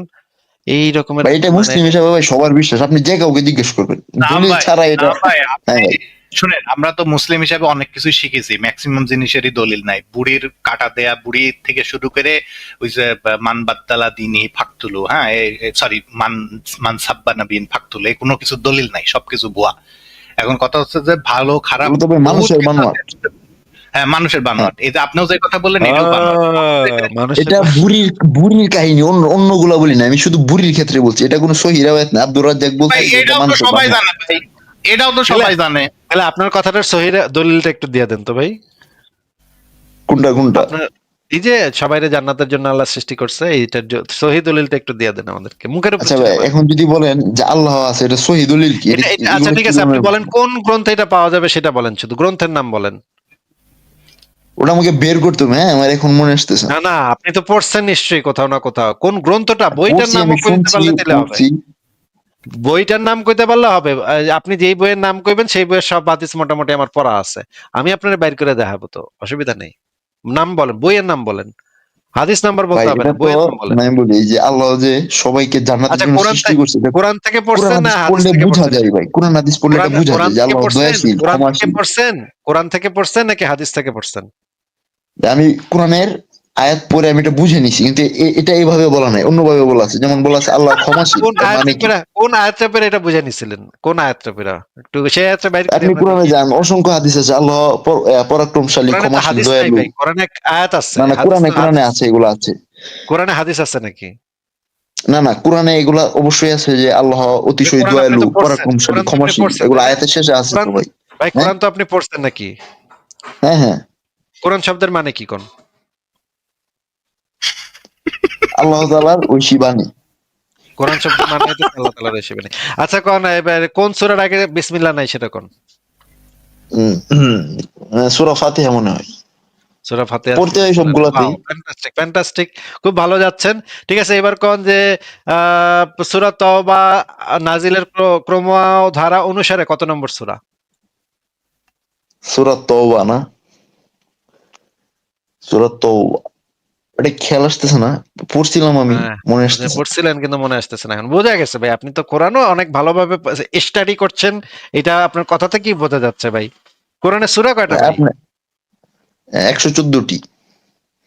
এই রকমের ভাই, এটা মানে। মুসলিম হিসাবে ভাই সবার বিশ্বাস, আপনি যে কাউকে জিজ্ঞেস করবেন, নাম দলিল ভাই, ছাড়া এটা। নাম ভাই, হ্যাঁ আপনি ভাই। শুনেন, আমরা তো মুসলিম হিসেবে অনেক কিছুই শিখেছি, ম্যাক্সিমাম জিনিসেরই দলিল নাই। বুড়ির কাটা দেয়া, বুড়ি থেকে শুরু করে ওই যে মান বাদ্দালা দিনই ফাকতুলু, হ্যাঁ, সরি, মান মান সাব্বা নবীন ফাকতুলু, এই কোনো কিছু দলিল নাই, সবকিছু ভুয়া। এখন কথা হচ্ছে যে ভালো খারাপ এগুলো তো ভাই বহুত মানুষের কিছু বানোয়াট। আছে। হ্যাঁ, মানুষের হ্যাঁ, বানোয়াট। এই যে আপনিও যে কথা বললেন, এটাও বানোয়াট। মানুষের এটা বুড়ির বুড়ির কাহিনী, অন্যগুলা বলি না, আমি শুধু বুড়ির ক্ষেত্রে বলছি। এটা কোনো সহি রাওয়ায়াত না, আব্দুর রাজ্জাক বলছে ভাই, যে এটা এটাও তো মানুষের সবাই বানোয়াট। জানে ভাই, এটাও তো তাহলে সবাই জানে। তাহলে আপনার কথাটার সহি দলিলটা একটু দিয়ে দেন তো ভাই। কোনটা কোনটা? আপনার এই যে সবাইরে জান্নাতের জন্য আল্লাহ সৃষ্টি করছে, এইটার সহি দলিলটা একটু দিয়ে দেন আমাদেরকে, মুখের উপর আচ্ছা ভাই, ছুড়ে মারেন। এখন যদি বলেন যে আল্লাহ আছে, এটা সহি দলিল কি? এটা এটা আচ্ছা এগুলো ঠিক কি আছে, আপনি ধরনের? বলেন কোন গ্রন্থে এটা পাওয়া যাবে সেটা বলেন, শুধু গ্রন্থের নাম বলেন। ওটা আমাকে বের করতে হবে। হ্যাঁ, আমার এখন মনে আসতেছে না। না না, আপনি তো পড়ছেন নিশ্চয়ই কোথাও না কোথাও, কোন গ্রন্থটা, বইটার পড়ছি, নামও আমি কইতে শুনছি, পারলে দিলে হবে। পড়ছি। বইটার নাম কইতে পারলে হবে। আপনি যেই বইয়ের নাম কইবেন সেই বইয়ের সব হাদিস মোটামুটি আমার পড়া আছে, আমি আপনার বাইর করে দেখাবো, তো অসুবিধা নেই। নাম বলেন, বইয়ের নাম বলেন, হাদিস নাম্বার ভাই, বলতে হবে এটা না, তো বইয়ের নাম বলেন। আমি বলি যে আল্লাহ যে সবাইকে জান্নাতের আচ্ছা, জন্য সৃষ্টি করছে, এটা কোরআন থেকে কোরআন পড়ছেন না হাদিস হাদিস পড়লে থেকে বোঝা পড়ছেন? যায় ভাই, কোরআন হাদিস পড়লে এটা বোঝা কোরআন যায় যে থেকে আল্লাহ পড়ছেন, দয়াশীল, কোরআন থেকে ক্ষমাশীল। পড়ছেন, কোরআন থেকে পড়ছেন নাকি হাদিস থেকে পড়ছেন? আমি কোরআনের আয়াত পড়ে আমি এটা বুঝে নিছি, কিন্তু এটা এইভাবে বলা নাই, অন্যভাবে বলা আছে। যেমন বলা আছে আল্লাহ ক্ষমাশীল, কোন এর মানে আয়াতটা কি? পেরা, কোন আয়াতটা পেরা এটা বুঝে নিছিলেন? কোন আয়াতটা পেরা একটু সেই আয়াতটা বাইর করে আপনি আমরা কোরআনে দেখি। যান, অসংখ্য হাদিস আছে, আল্লাহ পরাক্রমশালী, কোরআনে তো ক্ষমাশীল, হাদিস নাই দয়ালু। ভাই, কোরআনে আয়াত আছে, না না, হাদিস কোরআনে তো কোরআনে হাদিস, আছে, এগুলো আছে। কোরআনে হাদিস আছে নাকি? না না, কোরআনে এগুলা অবশ্যই আছে, যে আল্লাহ ভাই, অতিশয় কোরআন আপনি দয়ালু, তো পড়ছেন, পরাক্রমশালী, কোরআন তো আপনি ক্ষমাশীল, পড়ছেন এগুলো তাই না? আয়াতের শেষে আছে কোরআন, তো ভাই। ভাই হ্যাঁ কোরআন তো আপনি পড়ছেন নাকি? হ্যাঁ হ্যাঁ। কোরআন শব্দের মানে কি কোন? আল্লাহ তাআলার ঐশী বাণী। কোরআন শব্দের মানে হইতেছে আল্লাহ তাআলার হিসেবে নেই। আচ্ছা কোন, এবার কোন সূরার আগে বিসমিল্লাহ নাই সেটা কোন? সূরা ফাতিহা মনে হয় সূরা ফাতিহা পড়তে হয় বিসমিল্লাহ নেই। সবগুলাতেই। ওয়াও, ফ্যান্টাস্টিক ফ্যান্টাস্টিক, খুব ভালো যাচ্ছেন। ঠিক আছে, এবার কোন যে সূরা তওবা নাজিলের ক্রম ও ধারা অনুসারে কত নম্বর সূরা? সূরা তওবা না? সূরা তওবা, এটা খেয়াল আসতেছে না, পড়ছিলাম আমি, হ্যাঁ, মনে আপনি আসতেছে। পড়ছিলেন কিন্তু মনে আসতেছে না এখন। বোঝা গেছে ভাই, আপনি তো কোরআনও অনেক ভালোভাবে স্টাডি করছেন, এটা আপনার কথা থেকেই বোঝা যাচ্ছে ভাই। কোরআনের সূরা কয়টা ভাই? আপনি 114টি।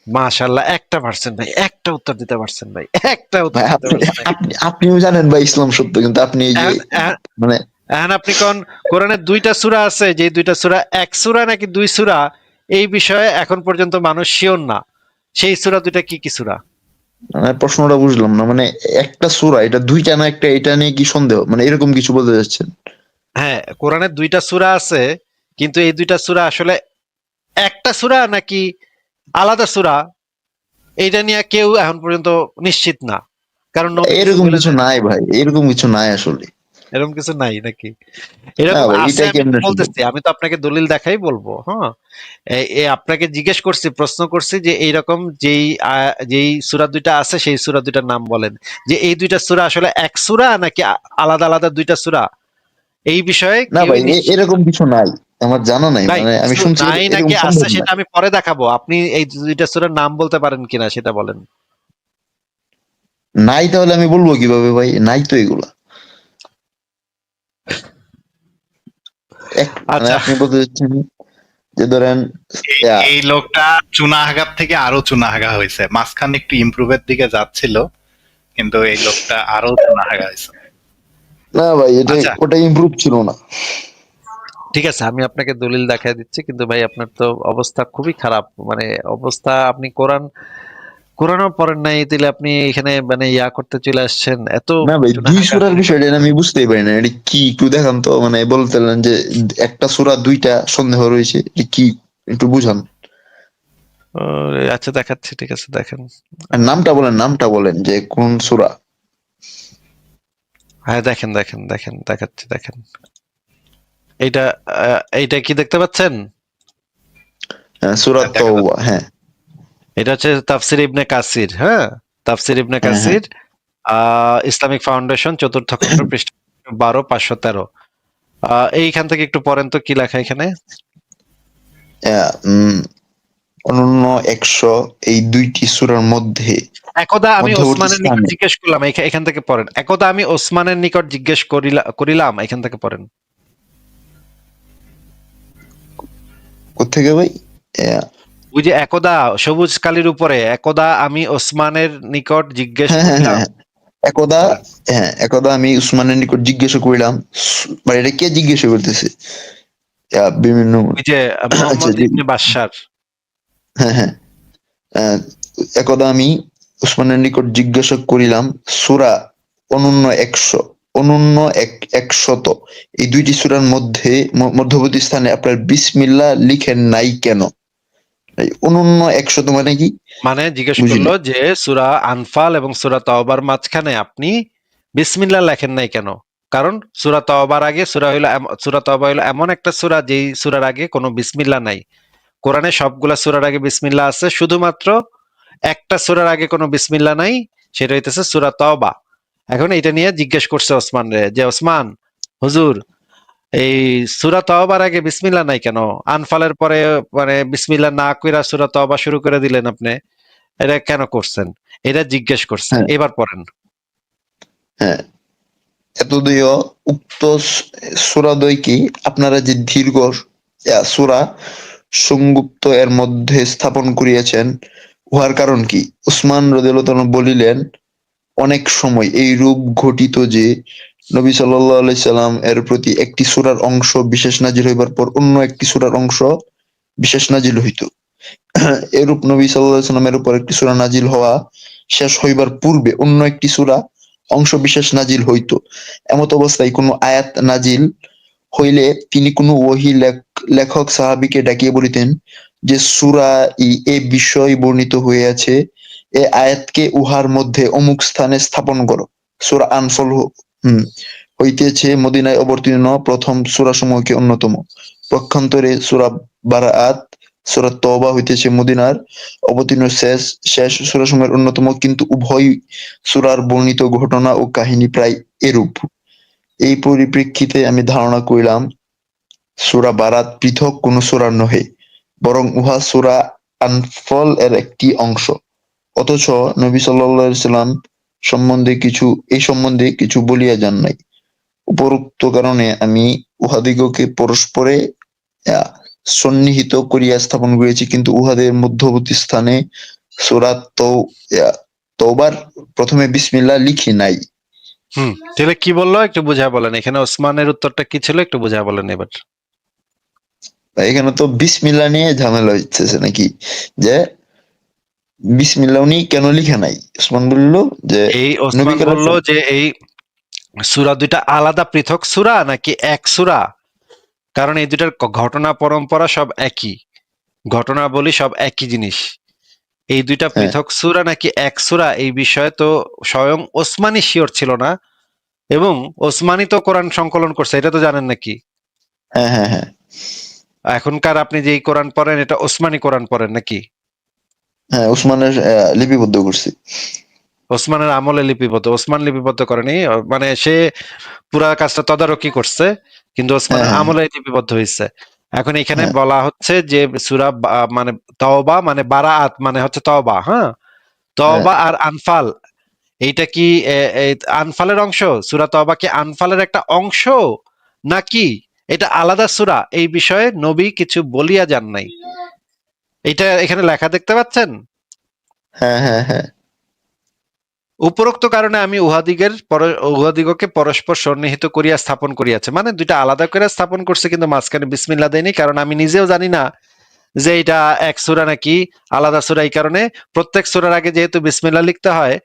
মাশাআল্লাহ, একটা পারছেন ভাই, একটা উত্তর দিতে পারছেন ভাই, একটা ভাই, উত্তর দিতে আপনি পারছেন। আপনিও জানেন ভাই ইসলাম সত্য, কিন্তু আপনি এই যে এখন এখন মানে এখন আপনি কোন, কোরআনের দুইটা সূরা আছে, যে দুইটা সূরা এক সূরা নাকি দুই সূরা এই বিষয়ে এখন পর্যন্ত মানুষ শিওর না, সেই সূরা দুইটা কি কি সূরা? মানে প্রশ্নটা বুঝলাম না, মানে একটা সূরা, এটা দুইটা না একটা, এটা নিয়ে কি সন্দেহ, মানে এরকম কিছু বলতে যাচ্ছেন? হ্যাঁ, কোরআনের দুইটা সূরা আছে, কিন্তু এই দুইটা সূরা আসলে একটা সূরা নাকি আলাদা সূরা এইটা নিয়ে কেউ এখন পর্যন্ত নিশ্চিত না। কারণ নবী কিছু এরকম বলে কিছু যায়? নাই ভাই, এরকম কিছু নাই আসলে। এরকম কিছু নাই নাকি? না এরকম ভাই, আছে, এটা আমি তো কেমনে সম্ভব? বলতেছি, আমি তো আপনাকে দলিল দেখাই বলবো। হ্যাঁ, আপনাকে জিজ্ঞেস করছি, প্রশ্ন করছি যে এইরকম যেই সূরা দুইটা আছে সেই সূরা দুইটার নাম বলেন, যে এই দুইটা সূরা আসলে এক সূরা নাকি আলাদা আলাদা দুইটা সূরা, এই বিষয়ে না ভাই, কেউই নিশ্চিত এরকম না। কিছু নাই, আমার জানা নাই, ভাই মানে আমি কিছু শুনছি নাই এরকম নাকি আছে সম্ভব না। সেটা আমি পরে দেখাবো, আপনি এই দুইটা সূরার নাম বলতে পারেন কিনা সেটা বলেন। নাই তাহলে আমি বলবো কিভাবে ভাই, নাই তো এগুলা। মানে আচ্ছা, আপনি বলতে চাচ্ছেন যে ধরেন, এই ইয়া, এই লোকটা চুনাহাগা থেকে আরো চুনাহাগা হয়েছে, মাঝখানে একটু ইমপ্রুভের দিকে যাচ্ছিল, কিন্তু এই লোকটা আরো চুনাহাগা হয়েছে। না ভাই, এটা আচ্ছা, ওটা ইমপ্রুভ ছিল না। ঠিক আছে, আমি আপনাকে দলিল দেখাই দিচ্ছি, কিন্তু ভাই আপনার তো অবস্থা খুবই খারাপ, মানে অবস্থা, আপনি কোরআনও পড়েন নাই, তাহলে আপনি এখানে মানে ইয়া করতে চলে আসছেন এত না ভাই, দুই চুনাহাগা। সূরার বিষয়টা আমি বুঝতেই পারি না, এটা কি একটু দেখান তো, মানে বলতেলেন যে একটা সূরা দুইটা সন্দেহ রয়েছে, এটা কি একটু বুঝান। আচ্ছা দেখাচ্ছি, ঠিক আছে দেখেন। আর নামটা বলেন, নামটা বলেন যে কোন সূরা। হ্যাঁ দেখেন দেখেন দেখেন, দেখাচ্ছি দেখেন। এইটা এইটা কি দেখতে পাচ্ছেন? সূরা দেখা তাওবা, যাচ্ছে। হ্যাঁ। এটা হচ্ছে তাফসির ইবনে কাসির। হ্যাঁ, তাফসির ইবনে হ্যাঁ, হ্যাঁ। কাসির, ইসলামিক ফাউন্ডেশন, চতুর্থ খণ্ড, পৃষ্ঠা 12 513। এইখান থেকে একটু পড়েন তো কি লেখা এখানে। অনন্য 100, এই দুইটি সূরার মধ্যে একদা আমি মধ্যবর্তী ওসমানের নিকট স্থানে। জিজ্ঞেস করলাম, এখান থেকে পড়েন। একদা আমি ওসমানের নিকট জিজ্ঞেস করিলাম, এখান থেকে পড়েন। কোত্থেকে ভাই? আহ, ওই যে একদা, সবুজ কালির উপরে, একদা আমি ওসমানের নিকট জিজ্ঞেস হ্যাঁ, হ্যাঁ, হ্যাঁ, করিলাম, হ্যাঁ। একদা, পড়েন। হ্যাঁ, একদা আমি উসমানের নিকট জিজ্ঞাসা করিলাম। মানে এটা কে জিজ্ঞাসা করতেছে? বিভিন্ন। ওই যে আচ্ছা, মোহাম্মদ ইবনে বাশশার। হ্যাঁ, হ্যাঁ। আহ, একদা আমি উসমানের নিকট জিজ্ঞাসা করিলাম, সূরা অনন্য 100, অনন্য 100, এই দুইটি সূরার মধ্যে মধ্যবর্তী স্থানে আপনার বিসমিল্লাহ লিখেন নাই কেন? এই অনন্য 100 মানে কি? মানে জিজ্ঞেস বুঝি করলো নাই। যে সূরা আনফাল এবং সূরা তাওবার মাঝখানে আপনি বিসমিল্লাহ লেখেন নাই কেন? কারণ সূরা তাওবার আগে সূরা তাওবা হলো এমন একটা সূরা যেই সূরার আগে কোনো বিসমিল্লাহ নাই। কোরআনে সবগুলা সূরার আগে বিসমিল্লাহ আছে, শুধুমাত্র একটা সূরার আগে কোনো বিসমিল্লাহ নাই, সেটা হইতেছে সূরা তাওবা। এখন এটা নিয়ে জিজ্ঞেস করছে ওসমান রে, যে ওসমান হুজুর, এই সূরা তাওবার আগে বিসমিল্লাহ নাই কেন? আনফালের পরে মানে বিসমিল্লাহ না কইরা সূরা তাওবা শুরু করে দিলেন আপনি, এটা কেন করছেন? এটা জিজ্ঞেস করছে। হ্যাঁ, এবার পড়েন। হ্যাঁ। এতদীয় উক্ত সূরাদ্বয়কে আপনারা যে দীর্ঘ সূরা সংযুক্ত এর মধ্যে স্থাপন করিয়াছেন, উহার কারণ কি? উসমান রাদিয়াল্লাহু আনহু বলিলেন, অনেক সময় এই রূপ ঘটিত যে নবী সাল্লাল্লাহু আলাইহি সাল্লাম এর প্রতি একটি সূরার অংশ বিশেষ নাজিল হইবার পর অন্য একটি সূরার অংশ বিশেষ নাজিল হইত। এরূপ নবী সাল্লাল্লাহু আলাইহি সাল্লামের উপর একটি সূরা নাজিল হওয়া শেষ হইবার পূর্বে অন্য একটি সূরা অংশ বিশেষ নাজিল হইত। এমত অবস্থায় কোনো আয়াত নাজিল হইলে তিনি কোনো ওহী লেখক সাহাবীকে ডাকিয়া বলিতেন যে সূরা এ বিষয় বর্ণিত হইয়াছে, এ আয়াতকে উহার মধ্যে অমুক স্থানে স্থাপন করো। সূরা আনফল হইতেছে মদিনায় অবতীর্ণ প্রথম সূরাসমূহকে অন্যতম। পক্ষান্তরে সূরা বারাআত, সূরা তওবা হইতেছে মদিনার অবতীর্ণ শেষ শেষ সূরাসমূহের অন্যতম, কিন্তু উভয় সূরার বর্ণিত ঘটনা ও কাহিনী প্রায় এরূপ। এই পরিপ্রেক্ষিতে আমি ধারণা করিলাম, সূরা বারাত পৃথক কোন সূরা নহে, বরং উহা সূরা আনফল এর একটি অংশ। অথচ নবী সাল্লাল্লাহু আলাইহি সাল্লাম এই সম্বন্ধে কিছু বলিয়া যান নাই। উপরোক্ত কারণে আমি উহাদিগকে পরস্পরে আহ, সন্নিহিত করিয়া স্থাপন করিয়াছি, কিন্তু উহাদের মধ্যবর্তী স্থানে সূরা তওবার প্রথমে বিসমিল্লাহ লিখি নাই। তাহলে কি বললো একটু বুঝায় বলেন, এখানে ওসমানের উত্তরটা কি ছিল একটু বুঝায় বলেন এবার। এখানে তো বিসমিল্লাহ নিয়ে ঝামেলা হইতেছে নাকি, যে বিসমিল্লাহ উনি কেন লিখে নাই? উসমান বলল যে এই নবী ওসমান করিম বলল যে এই সূরা দুইটা আলাদা পৃথক সূরা নাকি এক সূরা, কারণ এই দুটার ঘটনা পরম্পরা সব একই, ঘটনা বলি সব একই জিনিস। এই দুইটা হ্যাঁ পৃথক সূরা নাকি এক সূরা, এই বিষয়ে তো স্বয়ং ওসমানী শিওর ছিল না, এবং ওসমানী তো কোরআন সংকলন করছে, এটা তো জানেন নাকি? হ্যাঁ হ্যাঁ হ্যাঁ এখনকার আপনি যে কোরআন পড়েন এটা ওসমানী কোরআন পড়েন নাকি? হ্যাঁ উসমানের লিপিবদ্ধ করছি। ওসমানের আমলে লিপিবদ্ধ, ওসমান লিপিবদ্ধ করেনি, মানে সে পুরা কাজটা তদারকি করছে, কিন্তু হ্যাঁ ওসমানের হ্যাঁ আমলে লিপিবদ্ধ হয়েছে। এখন এখানে হ্যাঁ বলা হচ্ছে যে সূরা মানে তওবা মানে বারাআত মানে হচ্ছে তওবা, হ্যাঁ, হ্যাঁ তওবা আর আনফাল, এইটা কি আনফালের অংশ? সূরা তওবা কি আনফালের একটা অংশ নাকি এটা আলাদা সূরা? এই বিষয়ে নবী কিছু বলিয়া যান নাই। এটা এখানে লেখা দেখতে পাচ্ছেন? হ্যাঁ হ্যাঁ হ্যাঁ উপরোক্ত কারণে আমি উহাদিগকে পরস্পর সন্নিহিত করিয়া স্থাপন করিয়াছে, মানে দুইটা আলাদা করে স্থাপন করছে, কিন্তু মাঝখানে বিসমিল্লাহ দেয়নি, কারণ আমি নিজেও জানি না যে এটা এক সূরা নাকি আলাদা সূরা। এই কারণে প্রত্যেক সূরার আগে যেহেতু বিসমিল্লাহ লিখতে হয়,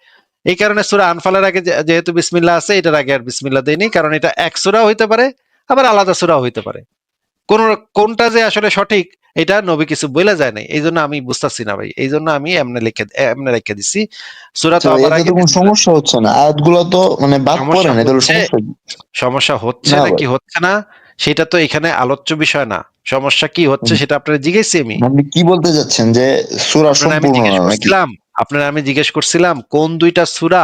এই কারণে সূরা আনফালের আগে যেহেতু বিসমিল্লাহ আছে, এটার আগে আর বিসমিল্লাহ দেয়নি, কারণ এটা এক সূরাও হইতে পারে আবার আলাদা সূরাও হইতে পারে। কোন কোনটা যে আসলে সঠিক এটা নবী কিছু বলে যায় নাই, এই জন্য আমি বুঝতেছি না ভাই, এই জন্য আমি এমনে রেখে দিছি সূরা আচ্ছা ভাই, তওবার এতে আগে তো কোনো বিসমিল্লাহ। সমস্যা হচ্ছে না, আয়াতগুলো তো মানে বাদ পড়ে সমস্যা না, তাহলে হচ্ছে, সমস্যা কি? সমস্যা হচ্ছে না ভাই, নাকি হচ্ছে না সেটা তো এখানে আলোচ্য বিষয় না। সমস্যা কি হচ্ছে উম, সেটা আপনারা জিজ্ঞেসছি আমি। আপনি কি বলতে চাচ্ছেন যে সূরা আপনারা আমি সম্পূর্ণ জিজ্ঞেস না নাকি? করছিলাম, আপনারা আমি জিজ্ঞেস করছিলাম কোন দুইটা সূরা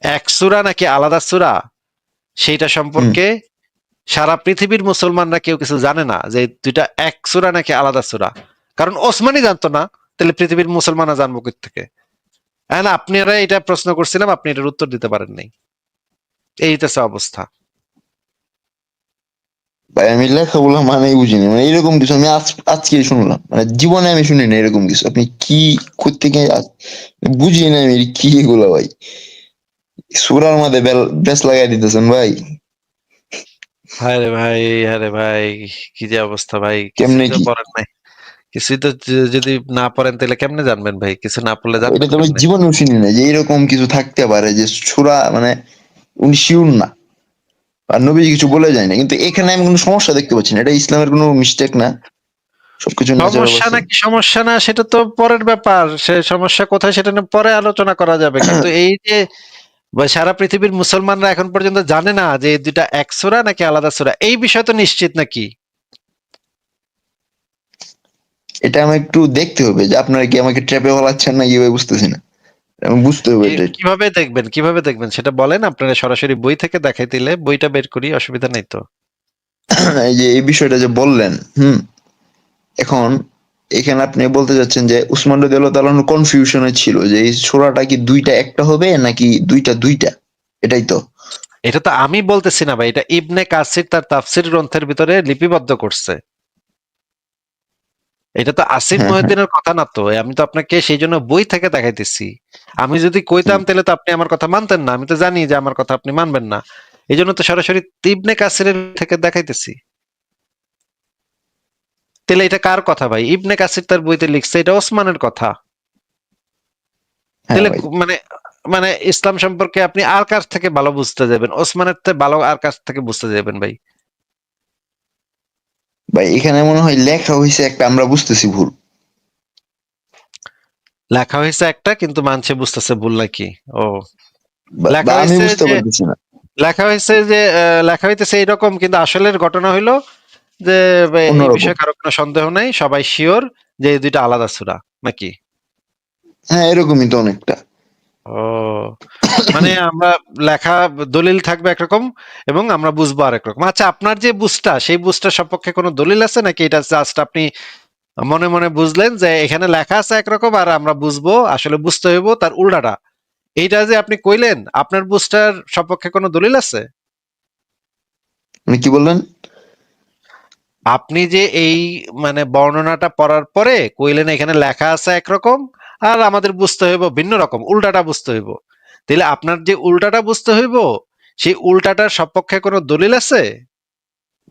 এক সূরা নাকি আলাদা সূরা, সেইটা হুম সম্পর্কে সারা পৃথিবীর মুসলমানরা কেউ কিছু জানে না যে দুইটা এক সূরা নাকি আলাদা সূরা, কারণ ওসমানই জানতো না, তাহলে পৃথিবীর মুসলমানরা জানবো কোথা থেকে? হ্যাঁ, আপনারা এটা প্রশ্ন করছিলাম, আপনি এটার উত্তর দিতে পারেন নাই, এই হচ্ছে অবস্থা। ভাই, আমি লেখাগুলো মানেই বুঝিনি, মানে এরকম কিছু আমি আজকেই শুনলাম, মানে জীবনে আমি শুনি না এরকম কিছু। আপনি কি করতে গিয়ে বুঝি না আমি কি এগুলো ভাই, সূরার মধ্যে বেশ লাগাই দিতেছেন ভাই। হ্যাঁ রে ভাই, হ্যাঁ রে ভাই, কি যে অবস্থা ভাই, কিছুই কেমনে তো কি? পড়েন নাই। কিছুই তো যদি না পড়েন তাহলে কেমনে জানবেন ভাই? কিছু না পড়লে এটা জানবেন তো আমি কেমনে? জীবনেও শুনি না যে এরকম কিছু থাকতে পারে, যে সূরা মানে উনি শিওর না, আর নবীজি কিছু বলে যায় না, কিন্তু এখানে আমি কোনো সমস্যা দেখতে পাচ্ছি না। এটা ইসলামের কোনো মিস্টেক না, সবকিছু ন্যাচারাল সমস্যা আছে। নাকি সমস্যা না সেটা তো পরের ব্যাপার, সে সমস্যা কোথায় সেটা নিয়ে পরে আলোচনা করা যাবে, কিন্তু এই যে সারা পৃথিবীর মুসলমানরা এখন পর্যন্ত জানে না যে এই দুইটা এক সূরা নাকি আলাদা সূরা, এই বিষয় তো নিশ্চিত নাকি? এটা আমার একটু দেখতে হবে যে আপনারা কি আমাকে ট্র্যাপে ফেলাচ্ছেন না কিভাবে, বুঝতেছি না। আমি বুঝতে হবে এটা। কিভাবে দেখবেন, কিভাবে দেখবেন সেটা বলেন, আপনারা সরাসরি বই থেকে দেখাই দিলে বইটা বের করি, অসুবিধা নেই তো। এই যে এই বিষয়টা যে বললেন, এখন এখানে আপনি বলতে চাচ্ছেন যে উসমান রাদিয়াল্লাহু তাআলা কনফিউশনে ছিল যে এই সূরাটা কি দুইটা একটা হবে নাকি দুইটা দুইটা, এটাই তো। এটা তো আমি বলতেছি না ভাই, এটা ইবনে কাসির তার তাফসির গ্রন্থের ভিতরে লিপিবদ্ধ করছে। এটা তো আসিফ হ্যাঁ হ্যাঁ মহিউদ্দিনের কথা না তো, আমি তো আপনাকে সেই জন্য বই থেকে দেখাইতেছি। আমি যদি কইতাম হুম। তাহলে তো আপনি আমার কথা মানতেন না, আমি তো জানি যে আমার কথা আপনি মানবেন না, এই জন্য তো সরাসরি ইবনে কাসিরের থেকে দেখাইতেছি। তাহলে এটা কার কথা ভাই? ইবনে কাসির তার বইতে লিখছে, এটা ওসমানের কথা। হ্যাঁ তাহলে ভাই, মানে মানে ইসলাম সম্পর্কে আপনি আর কাছ থেকে ভালো বুঝতে যাবেন? ওসমানের থেকে ভালো আর কাছ থেকে বুঝতে যাবেন ভাই? ভাই এখানে মনে হয় লেখা হয়েছে একটা, আমরা বুঝতেছি ভুল। লেখা হয়েছে একটা কিন্তু মানছে বুঝতেছে ভুল নাকি? ও, বা লেখা আমি হয়েছে বুঝতে যে পারতেছি না। লেখা হইতেছে এইরকম, কিন্তু আসলের ঘটনা হইলো যে এই অন্যরকম। বিষয়ে কারো কোনো সন্দেহ নাই, সবাই শিওর যে এই দুইটা আলাদা সূরা নাকি? হ্যাঁ এরকমই তো অনেকটা। ও, মানে আমরা লেখা দলিল থাকবে একরকম এবং আমরা বুঝবো আরেক রকম। আচ্ছা, আপনার যে বুঝটা সেই বুঝটার সপক্ষে কোনো দলিল আছে নাকি এটা জাস্ট আপনি মনে মনে বুঝলেন যে এখানে লেখা আছে একরকম আর আমরা বুঝবো আসলে বুঝতে হইব তার উল্টাটা? এইটা যে আপনি কইলেন, আপনার বুঝটার সপক্ষে কোনো দলিল আছে? মানে কি বললেন? আপনি যে এই মানে বর্ণনাটা পড়ার পরে কইলেন এখানে লেখা আছে একরকম আর আমাদের বুঝতে হইব ভিন্ন রকম, উল্টাটা বুঝতে হইব, তাহলে আপনার যে উল্টাটা বুঝতে হইব সেই উল্টাটার সপক্ষে কোনো দলিল আছে?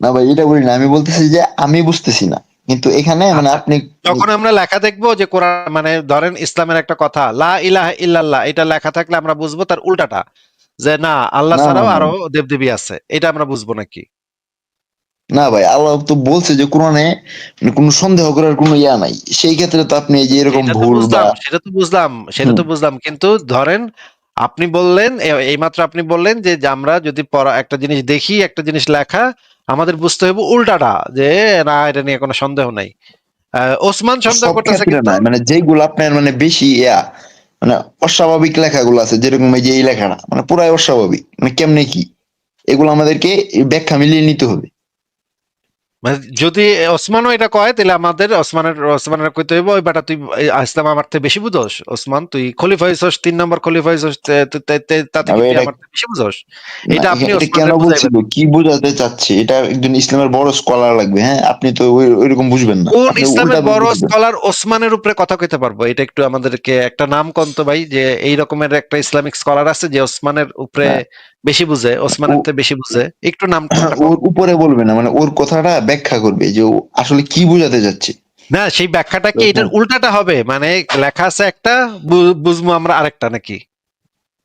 না ভাই, এটা বলি না, আমি বলতেছি যে আমি বুঝতেছি না, কিন্তু এখানে মানে আচ্ছা, আপনি। যখন আমরা লেখা দেখবো যে কোরআন মানে ধরেন ইসলামের একটা কথা লা ইলাহা ইল্লাল্লাহ, এটা লেখা থাকলে আমরা বুঝবো তার উল্টাটা, যে না আল্লাহ না না ছাড়াও না আরো দেবদেবী আছে, এটা আমরা বুঝবো নাকি? না ভাই, আল্লাহ তো বলছে যে কোরআনে মানে কোনো সন্দেহ করার কোনো ইয়া নাই। সেই ক্ষেত্রে তো আপনি এই যে এরকম সেটা তো ভুল বা বুঝলাম, সেটা তো বুঝলাম, সেটা হুম, তো বুঝলাম। কিন্তু ধরেন আপনি বললেন এইমাত্র আপনি বললেন যে আমরা যদি পড়া একটা জিনিস দেখি, একটা জিনিস লেখা, আমাদের বুঝতে হবে উল্টাটা, যে না এটা নিয়ে কোনো সন্দেহ নাই। ওসমান সন্দেহ সব করতেছে ক্ষেত্রে কিন্তু। না, মানে যেগুলো আপনার মানে বেশি ইয়া মানে অস্বাভাবিক লেখাগুলো আছে, যেরকম এই যে এই লেখাটা মানে পুরাই অস্বাভাবিক, মানে কেমনে কি, এগুলো আমাদেরকে ব্যাখ্যা মিলিয়ে নিতে হবে। মানে যদি ওসমানও এটা কয়, তাহলে আমাদের ওসমানের কইতে হইব ওই বেটা তুই ইসলাম আমার থেকে বেশি বুঝোস, ওসমান তুই খলিফা হইছস, 3 নম্বর খলিফা হইছস, তাতে কি তবে তুই এটা আমার থেকে বেশি বুঝোস? না, এটা আপনি এটা কেন ওসমানের বলছিল, বুঝাইবেন। কি বোঝাতে চাচ্ছে, এটা একজন ইসলামের বড় স্কলার লাগবে। হ্যাঁ, আপনি তো ওইরকম বুঝবেন না, কোন আপনি ইসলামের উল্টা বড় বুঝবেন। স্কলার ওসমানের উপরে কথা কইতে পারবো? এটা একটু আমাদেরকে একটা নাম কন্ত ভাই, যে এই রকমের একটা ইসলামিক স্কলার আছে যে ওসমানের উপরে না, বেশি বুঝে, ও ওসমানের থেকে বেশি বুঝে, একটু নাম কোনটা কোন। ওর উপরে বলবে না, মানে ওর কথাটা ব্যাখ্যা করবে যে ও আসলে কি বোঝাতে যাচ্ছে। না সেই ব্যাখ্যাটা কি এটার বুঝছেন? উল্টাটা হবে, মানে লেখা আছে একটা, বুঝবো আমরা আরেকটা নাকি?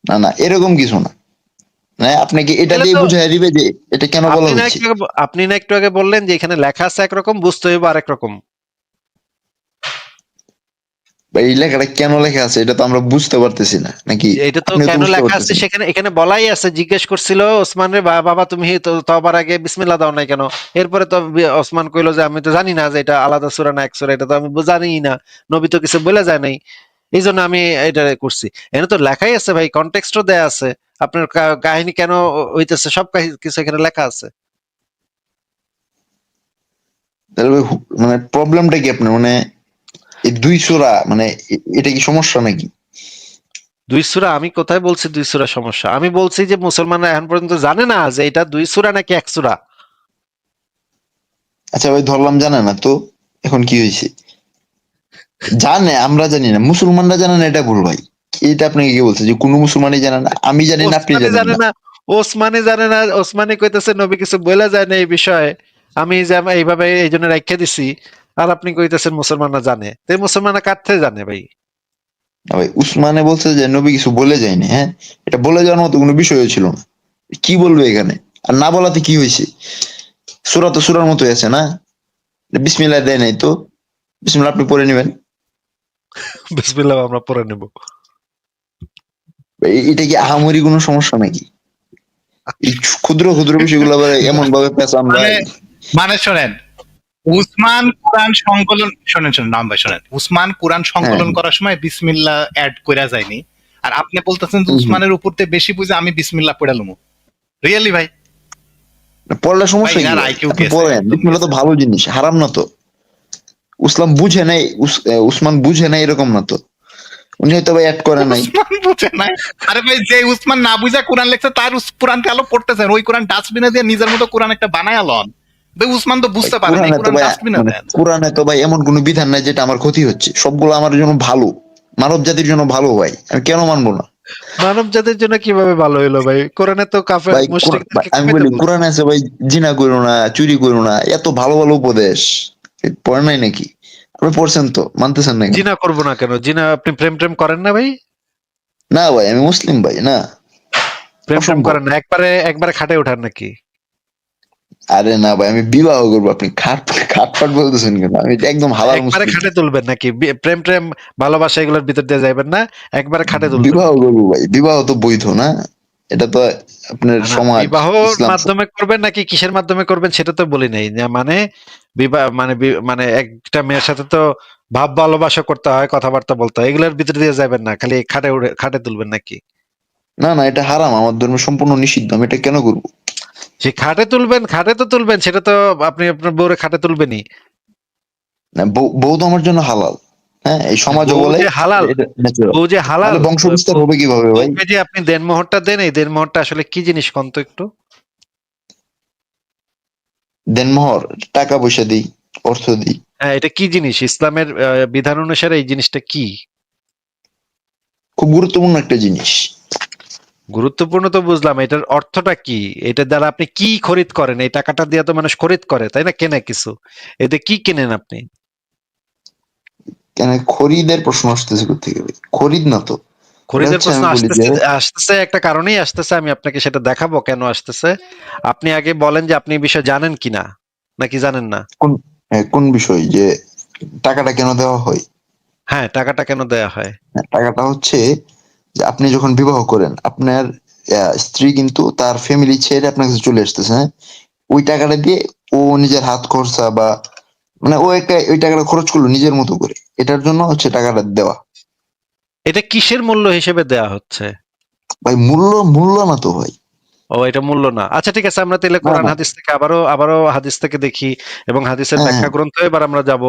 না না, এরকম কিছু না। মানে আপনাকে এটা তাহলে দিয়ে তো বুঝাই দিবে যে এটা কেন বলা হচ্ছে। আপনি না একটু আগে বললেন যে এখানে লেখা আছে একরকম, বুঝতে হইব আরেক রকম। বা এই লেখাটা কেন লেখা আছে এটা তো আমরা বুঝতে পারতেছি না নাকি, এটা তো আপনিও তো কেন বুঝতে লেখা আছে পারতেছেন। সেখানে, এখানে বলাই আছে, জিজ্ঞেস করছিল ওসমান রে, বাবা তুমি তো তবার আগে বিসমিল্লাহ দাও নাই কেন? এরপরে তো ওসমান কইলো যে আমি তো জানি না যে এটা আলাদা সূরা না এক সূরা, এটা তো আমি জানিই না, নবী তো কিছু বলে যায় নাই, এই জন্য আমি এটা করছি। এখানে তো লেখাই আছে ভাই, কনটেক্সটও দেয়া আছে, আপনার কাহিনী কেন হইতেছে সব কিছু এখানে লেখা আছে। তাহলে ভাই মানে প্রবলেমটা কি আপনার, মানে এই দুই সূরা মানে এটা কি সমস্যা নাকি? দুই সূরা আমি কোথায় বলছি দুই সূরা সমস্যা? আমি বলছি যে মুসলমানরা এখন পর্যন্ত জানে না যে এটা দুই সূরা নাকি এক সূরা। আচ্ছা ভাই, ধরলাম জানে না তো, এখন কি হয়েছে? জানে, আমরা জানি না, মুসলমানরা জানে না, এটা ভুল ভাই। এটা আপনাকে কে বলছে যে কোনো মুসলমানই জানে না? আমি জানি না, আপনি ওসমানে জানেন জানে না। না, ওসমানে জানে না, ওসমানে কইতেছে নবী কিছু বলে যায় না এই বিষয়ে, আমি যে এইভাবে এই জন্য রাইখা দিছি, আর আপনি কইতেছেন মুসলমানরা জানে, তো এই মুসলমানরা কার থেকে জানে ভাই? না ভাই, উসমানে বলছে যে নবী কিছু বলে যায়নি। হ্যাঁ, এটা বলে যাওয়ার মতো কোনো বিষয় ছিল না। কি বলবে এখানে? আর না বলাতে কি হয়েছে? সূরা তো সূরার মতোই আছে না? বিসমিল্লাহ দেয় নাই তো, বিসমিল্লাহ আপনি পড়ে নেবেন। বিসমিল্লাহ আমরা পড়ে নেব। এটা কি আহামরি কোনো সমস্যা নাকি? এই ক্ষুদ্র ক্ষুদ্র বিষয়গুলো আবার এমন ভাবে পেঁচান মানে ভাই। মানে শোনেন, উসমান কুরআন সংকলন, শোনেন নাম ভাই, শোনেন, উসমান কুরআন হ্যাঁ, সংকলন করার সময় বিসমিল্লাহ অ্যাড কইরা যায়নি। আর আপনি বলতেছেন যে হুম, হুম। উসমানের উপর দিয়ে বেশি বুঝে আমি বিসমিল্লাহ পড়ে লমু। রিয়েলি ভাই? পড়লে ভাই সমস্যা কি ইনার ভাই? আইকিউ আপনি গেছে, পড়েন, একদম বিসমিল্লাহ তো গেছে। ভালো জিনিস, হারাম না তো। উসলাম বুঝে নাই, উসমান বুঝে নাই এরকম না তো, উনি হয়তো ভাই অ্যাড করে নাই। উসমান বুঝে নাই? আরে ভাই, যে উসমান না বুঝা কোরআন লেখছে তার কোরআনকে আলো পড়তেছেন, ওই কোরআন ডাস্টবিনে দিয়ে নিজের মতো কোরআন একটা বানায় আলন। ভাই উসমান তো ভাই বুঝতে পারে না, এই কোরআনে তো কোরআন ভাই ডাস্টবিনে মানে দেন। কোরআনে তো ভাই এমন কোনো বিধান নাই যেটা আমার ক্ষতি হচ্ছে, সবগুলো আমার জন্য ভালো, মানব জাতির জন্য ভালো ভাই, আমি কেন মানবো না? মানব জাতির জন্য কিভাবে ভালো হইলো ভাই? কোরআনে তো কাফের ভাই ভাই, মুশরিকদেরকে আমি খাইতে বলি বলছে। কোরআনে আছে ভাই, জিনা করো না, চুরি করো না, এত ভালো ভালো উপদেশ, পড়ে নাই নাকি? আপনি পড়ছেন তো, মানতেছেন না কেন? জিনা করব না কেন? জিনা আপনি প্রেম টেম করেন না ভাই? না ভাই, আমি মুসলিম ভাই না, প্রেম টেম অসম্ভব। করেন না, একবারে একবারে খাটে ওঠান নাকি? আরে না ভাই, আমি বিবাহ করবো, আপনি খাট খাট ফাট বলতেছেন কেন? আমি একদম হালাল একবারে মুসলিম। খাটে তুলবেন নাকি? প্রেম টেম ভালোবাসা এগুলোর ভিতর দিয়ে যাইবেন না, একবারে খাটে তুলবেন বিবাহ নাকি? করবো ভাই, বিবাহ তো বৈধ না, এটা তো আপনার না না, সমাজ, বিবাহর ইসলাম। মাধ্যমে করবেন নাকি কিসের মাধ্যমে করবেন সেটা তো বলি নাই, না মানে বিবাহ মানে মানে একটা মেয়ের সাথে তো ভাব ভালোবাসা করতে হয়, কথাবার্তা বলতে হয়, এগুলোর ভিতর দিয়ে যাবেন না, খালি খাটে তুলবেন নাকি? না না, এটা হারাম, আমার ধর্মে সম্পূর্ণ নিষিদ্ধ, আমি এটা কেন করবো? সে খাটে তুলবেন, খাটে তো তুলবেন, সেটা তো আপনি আপনার বউরে খাটে তুলবেনই। না, বউ তো আমার জন্য হালাল। হ্যাঁ, এই সমাজও বউ বলে যে হালাল, এটা ন্যাচারাল। বউ যে নাহলে হালাল, বংশ বিস্তার হবে কিভাবে ভাই? বউকে যে আপনি দেনমোহরটা দেন, এই দেনমোহরটা আসলে কি জিনিস কোন তো একটু? দেনমোহর, টাকা পয়সা দিই, অর্থ দিই। হ্যাঁ, এটা কি জিনিস ইসলামের বিধান অনুসারে এই জিনিসটা কি? খুব গুরুত্বপূর্ণ একটা জিনিস। গুরুত্বপূর্ণ তো বুঝলাম, এটার অর্থটা কি? এটার দ্বারা আপনি কি খরিদ করেন? এই টাকাটা দিয়ে তো মানুষ খরিদ করে, তাই না? কেনে কিছু, এতে কি কেনেন আপনি? কেন খরিদের প্রশ্ন আসতেছে কোথেকে ভাই? খরিদ না তো। এটা খরিদের হচ্ছে প্রশ্ন আমি বলি যে আসতেছে, আসতেছে একটা কারণেই আসতেছে, আমি আপনাকে সেটা দেখাবো কেন আসতেছে। আপনি আগে বলেন যে আপনি এই বিষয়ে জানেন কিনা। নাকি জানেন না? কোন বিষয় যে টাকাটা কেন দেওয়া হয়? হ্যাঁ, টাকাটা কেন দেয়া হয়? হ্যাঁ, টাকাটা হচ্ছে যে আপনি যখন বিবাহ করেন আপনার স্ত্রী কিন্তু তার ফ্যামিলি ছেড়ে আপনার কাছে চলে আসতেছে, হ্যাঁ? ওই টাকাটা দিয়ে ও নিজের হাত খরচা বা মানে ও একটা ওই টাকাটা খরচ করলো নিজের মতো করে। এটার জন্য হচ্ছে টাকাটা দেওয়া। এটা কিসের মূল্য হিসেবে দেয়া হচ্ছে? ভাই মূল্য না তো ভাই। ও, এটা মূল্য না। আচ্ছা, ঠিক আছে, আমরা তাহলে না, কোরআন না। হাদিস থেকে আবারও হাদিস থেকে দেখি, এবং হাদিসের হ্যাঁ, ব্যাখ্যা হ্যাঁ, গ্রন্থ এবার আমরা যাব,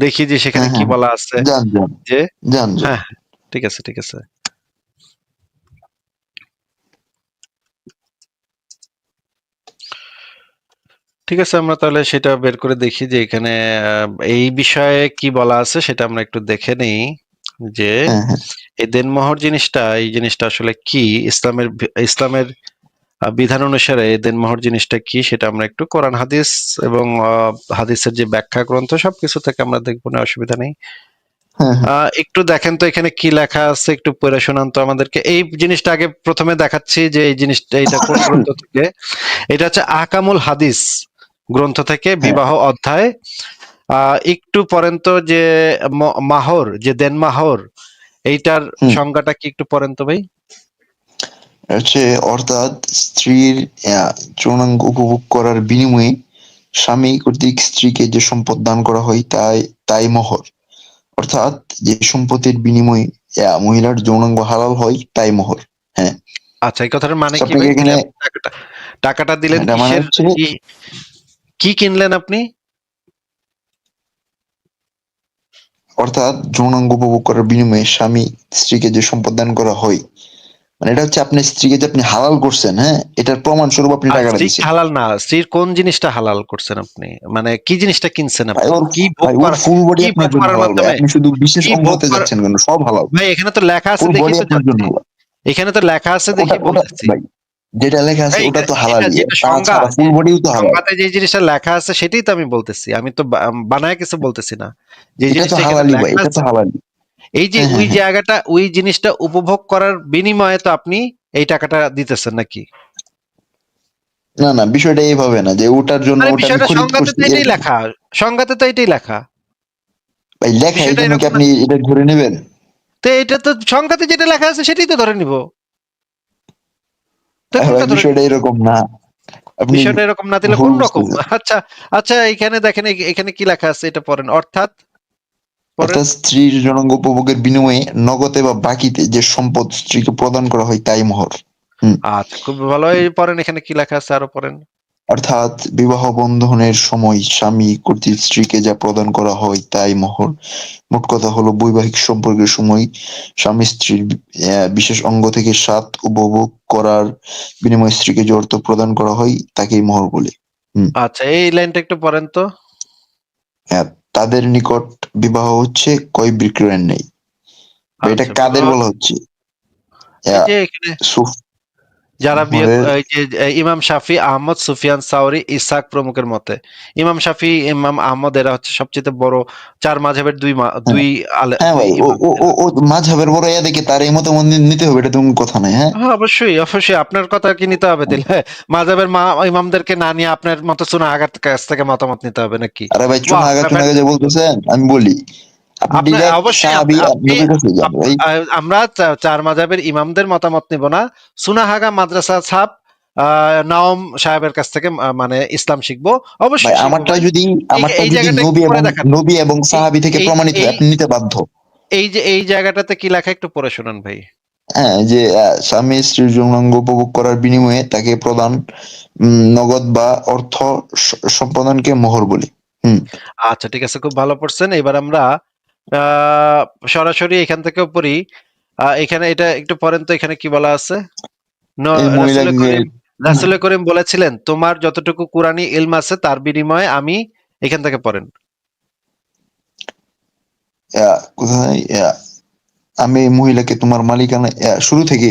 দেখি যে সেখানে হ্যাঁ, কি হ্যাঁ। বলা আছে। যান, যান, যে যান, যান। হ্যাঁ, হ্যাঁ, ঠিক আছে, ঠিক আছে। ঠিক আছে, আমরা তাহলে সেটা বের করে দেখি যে এখানে এই বিষয়ে কি বলা আছে, সেটা আমরা একটু দেখে নেই যে হ্যাঁ, হ্যাঁ, এই দেনমোহর জিনিসটা, এই জিনিসটা আসলে কি, ইসলামের বিধান অনুসারে এই দেনমোহর জিনিসটা কি, সেটা আমরা একটু কোরআন হাদিস এবং হাদিসের যে ব্যাখ্যা গ্রন্থ সবকিছু থেকে আমরা দেখবো, না অসুবিধা নেই। হ্যাঁ, হ্যাঁ। একটু দেখেন তো এখানে কি লেখা আছে, একটু পড়ে শোনান তো আমাদেরকে। এই জিনিসটা আগে প্রথমে দেখাচ্ছি যে এই জিনিসটা, এটা কোন গ্রন্থ থেকে। এটা হচ্ছে আহকামুল হাদিস গ্রন্থ থেকে, হ্যাঁ, বিবাহ অধ্যায়। একটু পড়েন তো যে মাহর, যে দেনমাহর, এইটার হুম। সংজ্ঞাটা কি একটু পড়েন তো ভাই। হচ্ছে অর্থাৎ স্ত্রীর যৌনাঙ্গ উপভোগ করার বিনিময়ে স্বামী কর্তৃক স্ত্রীকে যে সম্পদ দান করা হয় তাই মহর। অর্থাৎ যে সম্পত্তির বিনিময়ে মহিলার যৌনাঙ্গ হালাল হয় তাই মহর। হ্যাঁ। আচ্ছা, এই কথাটার মানে তো কি আপনাকে ভাই? এখানে তাহলে আপনি টাকাটা দিলেন এটা মানে কিসের, হচ্ছে কি কি কিনলেন আপনি? অর্থাৎ যৌনাঙ্গ উপভোগ করার বিনিময়ে স্বামী স্ত্রীকে যে সম্পদ দান করা হয় মানে এটা হচ্ছে আপনার স্ত্রীকে যে আপনি হালাল করছেন, হ্যাঁ, এটার প্রমাণ স্বরূপ আপনি আর টাকাটা স্ত্রী দিচ্ছেন। হালাল না, স্ত্রীর কোন জিনিসটা হালাল করছেন আপনি? মানে কি জিনিসটা কিনছেন ভাই আপনি? ওর কি ভোগ ভাই ওর করা, ফুল বডি কি আপনার ভোগ জন্য করার হালাল ভাই। মাধ্যমে, আপনি শুধু বিশেষ কি ভোগ অঙ্গতে করা? যাচ্ছেন কেন? সব হালাল। ভাই এখানে তো লেখা আছে ফুল বডি দেখেই তো আপনার জন্য যাচ্ছি, হালাল। এখানে তো লেখা আছে ওটা দেখেই ওটা বলতেছি। ভাই যেটা লেখা আছে ভাই ওটা তো এটা হালালই। যেটা সংজ্ঞা, তাছাড়া যে ফুল বডিও তো হালাল। সংজ্ঞাতে যে জিনিসটা লেখা আছে সেটাই তো আমি বলতেছি, আমি তো বানায় কিছু বলতেছি না। যে এটা তো জিনিসটা এখানে হালালই ভাই, লেখা এটা তো আছে, হালালই। এই যে হ্যাঁ, ওই হ্যাঁ, হ্যাঁ। জায়গাটা, ওই জিনিসটা উপভোগ করার বিনিময়ে তো আপনি এই টাকাটা দিতেছেন নাকি? না, না, বিষয়টা এইভাবে না যে ওটার জন্য আরে ওটা আমি বিষয়টা খরিদ সংজ্ঞাতে করছি তো এটাই এরকম। লেখা, সংজ্ঞাতে তো এটাই লেখা। ভাই লেখা এই বিষয়টা জন্য কি এরকম না। আপনি এটা ধরে নেবেন? তো এটা তো সংজ্ঞাতে যেটা লেখা আছে সেটাই তো ধরে নিব। তো ভাই কোনটা ধরে বিষয়টা নিব? এরকম না। আপনি বিষয়টা এরকম না দিলে ভুল কোন রকম? বুঝতেছেন। আচ্ছা, আচ্ছা, এখানে দেখেন, এখানে কি লেখা আছে এটা পড়েন। অর্থাৎ পড়েন। অর্থাৎ স্ত্রীর যৌনাঙ্গ উপভোগের বিনিময়ে নগদে বা বাকিতে যে সম্পদ স্ত্রীকে প্রদান করা হয় তাই মোহর। হুম। আচ্ছা, খুব ভালো, এই পড়েন, এখানে কি লেখা আছে আরো পড়েন। অর্থাৎ বিবাহ বন্ধনের সময় স্বামী কর্তৃক স্ত্রীকে যা প্রদান করা হয় তাই মোহর। মোট কথা হলো বৈবাহিক সম্পর্কের সময় স্বামী স্ত্রীর বিশেষ অঙ্গ থেকে স্বাদ উপভোগ করার বিনিময়ে স্ত্রীকে যে অর্থ প্রদান করা হয় তাকেই মোহর বলে। হুম। আচ্ছা, এই লাইনটা একটু পড়েন তো। হ্যাঁ, তাদের নিকট বিবাহ হচ্ছে ক্রয় বিক্রয়ের ন্যায়। এটা আচ্ছা, কাদের বিবাহ, বলা হচ্ছে? এই যে এখানে সুফ যারা বিয়ে, মোহরের। এই যে ইমাম শাফি, আহমদ, সুফিয়ান সাউরি, ইসহাক প্রমুখের মতে। ইমাম শাফি, ইমাম আহমদ এরা হচ্ছে সবচেয়ে বড় চার মাযহাবের দুই হ্যাঁ দুই ভাই, ও ইমাম ও ও এরা। ও মাঝহবের বড় ইয়া দেখে তার এই মতামত নিতে হবে, এটা তুমি কথা নাই, হ্যাঁ। হ্যাঁ, অবশ্যই, অবশ্যই আপনার কথা কি নিতে হবে তাহলে? মাযহাবের ইমামদেরকে না নিয়ে আপনার মতো সুনা আগার কাছ থেকে মতামত নিতে হবে নাকি? আরে ভাই বাহ, চুনাগা ব্যাপারটা চুনাগা যে তো সুন্দর। বলতেছেন আমি বলি আপনি আপনার ডিরেক্ট অবশ্যই সাহাবি আপনি নবীর কাছে যান ভাই। আমরা চার মাযহাবের ইমামদের মতামত নিব না, সুনাহাগা মাদ্রাসা ছাপ নওম সাহেবের কাছ থেকে মানে ইসলাম শিখবো। ভাই অবশ্যই শিখবো আমারটা ভাই। যদি এই আমারটা এই যদি জায়গাটা একটু নবী পড়ে এবং দেখান। নবী এবং এই সাহাবি থেকে এই প্রমাণিত এই হয় আপনি নিতে বাধ্য। এই যে এই জায়গাটাতে কি লেখা একটু পড়ে শোনান ভাই। হ্যাঁ, যে স্বামী স্ত্রীর যৌনাঙ্গ উপভোগ করার বিনিময়ে তাকে প্রদান নগদ বা অর্থ সম্পাদনকে মোহর বলি। হুম। আচ্ছা, ঠিক আছে, খুব ভালো পড়ছেন। এবার আমরা আহ সরাসরি এখান থেকেও পড়ি। এখানে এটা একটু পড়েন তো, এখানে কি বলা আছে। এই রাসূলে মহিলাকে করিম, রাসূলে করিম বলেছিলেন, তোমার যতটুকু কুরআনী ইলম আছে তার বিনিময়ে আমি, এখান থেকে পড়েন। কোথায় আমি এই মহিলাকে তোমার মালিকানা শুরু থেকে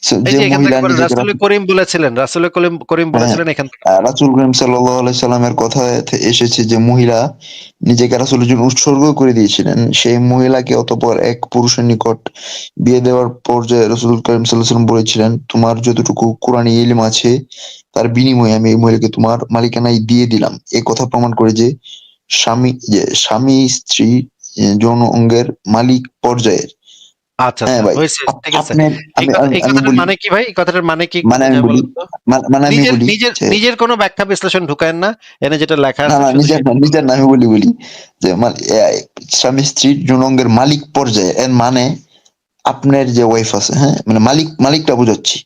এই যে যে এখান মহিলা থেকে বলেন নিজেকে রাসূল করিম বলেছিলেন, রাসূল করিম করিম হ্যাঁ, বলেছিলেন এখান থেকে। রাসূল করিম সাল্লাল্লাহু আলাইহি সাল্লামের কথায় এসেছে যে মহিলা নিজেকে রাসূলের জন্য উৎসর্গ করে দিয়েছিলেন। সেই মহিলাকে অতঃপর এক পুরুষের নিকট বিয়ে দেওয়ার পর্যায়ে রাসূল করিম সাল্লাল্লাহু আলাইহি ওয়াসাল্লাম বলেছিলেন, "তোমার যতটুকু কোরআনী ইলম আছে তার বিনিময়ে আমি এই মহিলাকে তোমার মালিকানায় দিয়ে দিলাম।" এ কথা প্রমাণ করে যে স্বামী স্ত্রী যৌন অঙ্গের মালিক পর্যায়ের। আচ্ছা, হ্যাঁ আচ্ছা ভাই, হইছে, ঠিক আছে। আপনার এই আমি কথা আমি এই আমি কথাটার বলি মানে কি ভাই? এই কথাটার মানে কি একটু মানে আমি বুঝায় বলি বলেন তো? মানে আমি নিজের বলি নিজের যে নিজের কোনো ব্যাখ্যা বিশ্লেষণ ঢুকায়েন না। এখানে যেটা লেখা না, আছে না, শুধু নিজের না, সেটা বলুন। নিজের না, আমি বলি যে স্বামী স্ত্রীর যৌনাঙ্গের মালিক পর্যায়ে এর মানে আপনার যে ওয়াইফ আছে, হ্যাঁ? মানে মালিকটা বুঝাচ্ছি।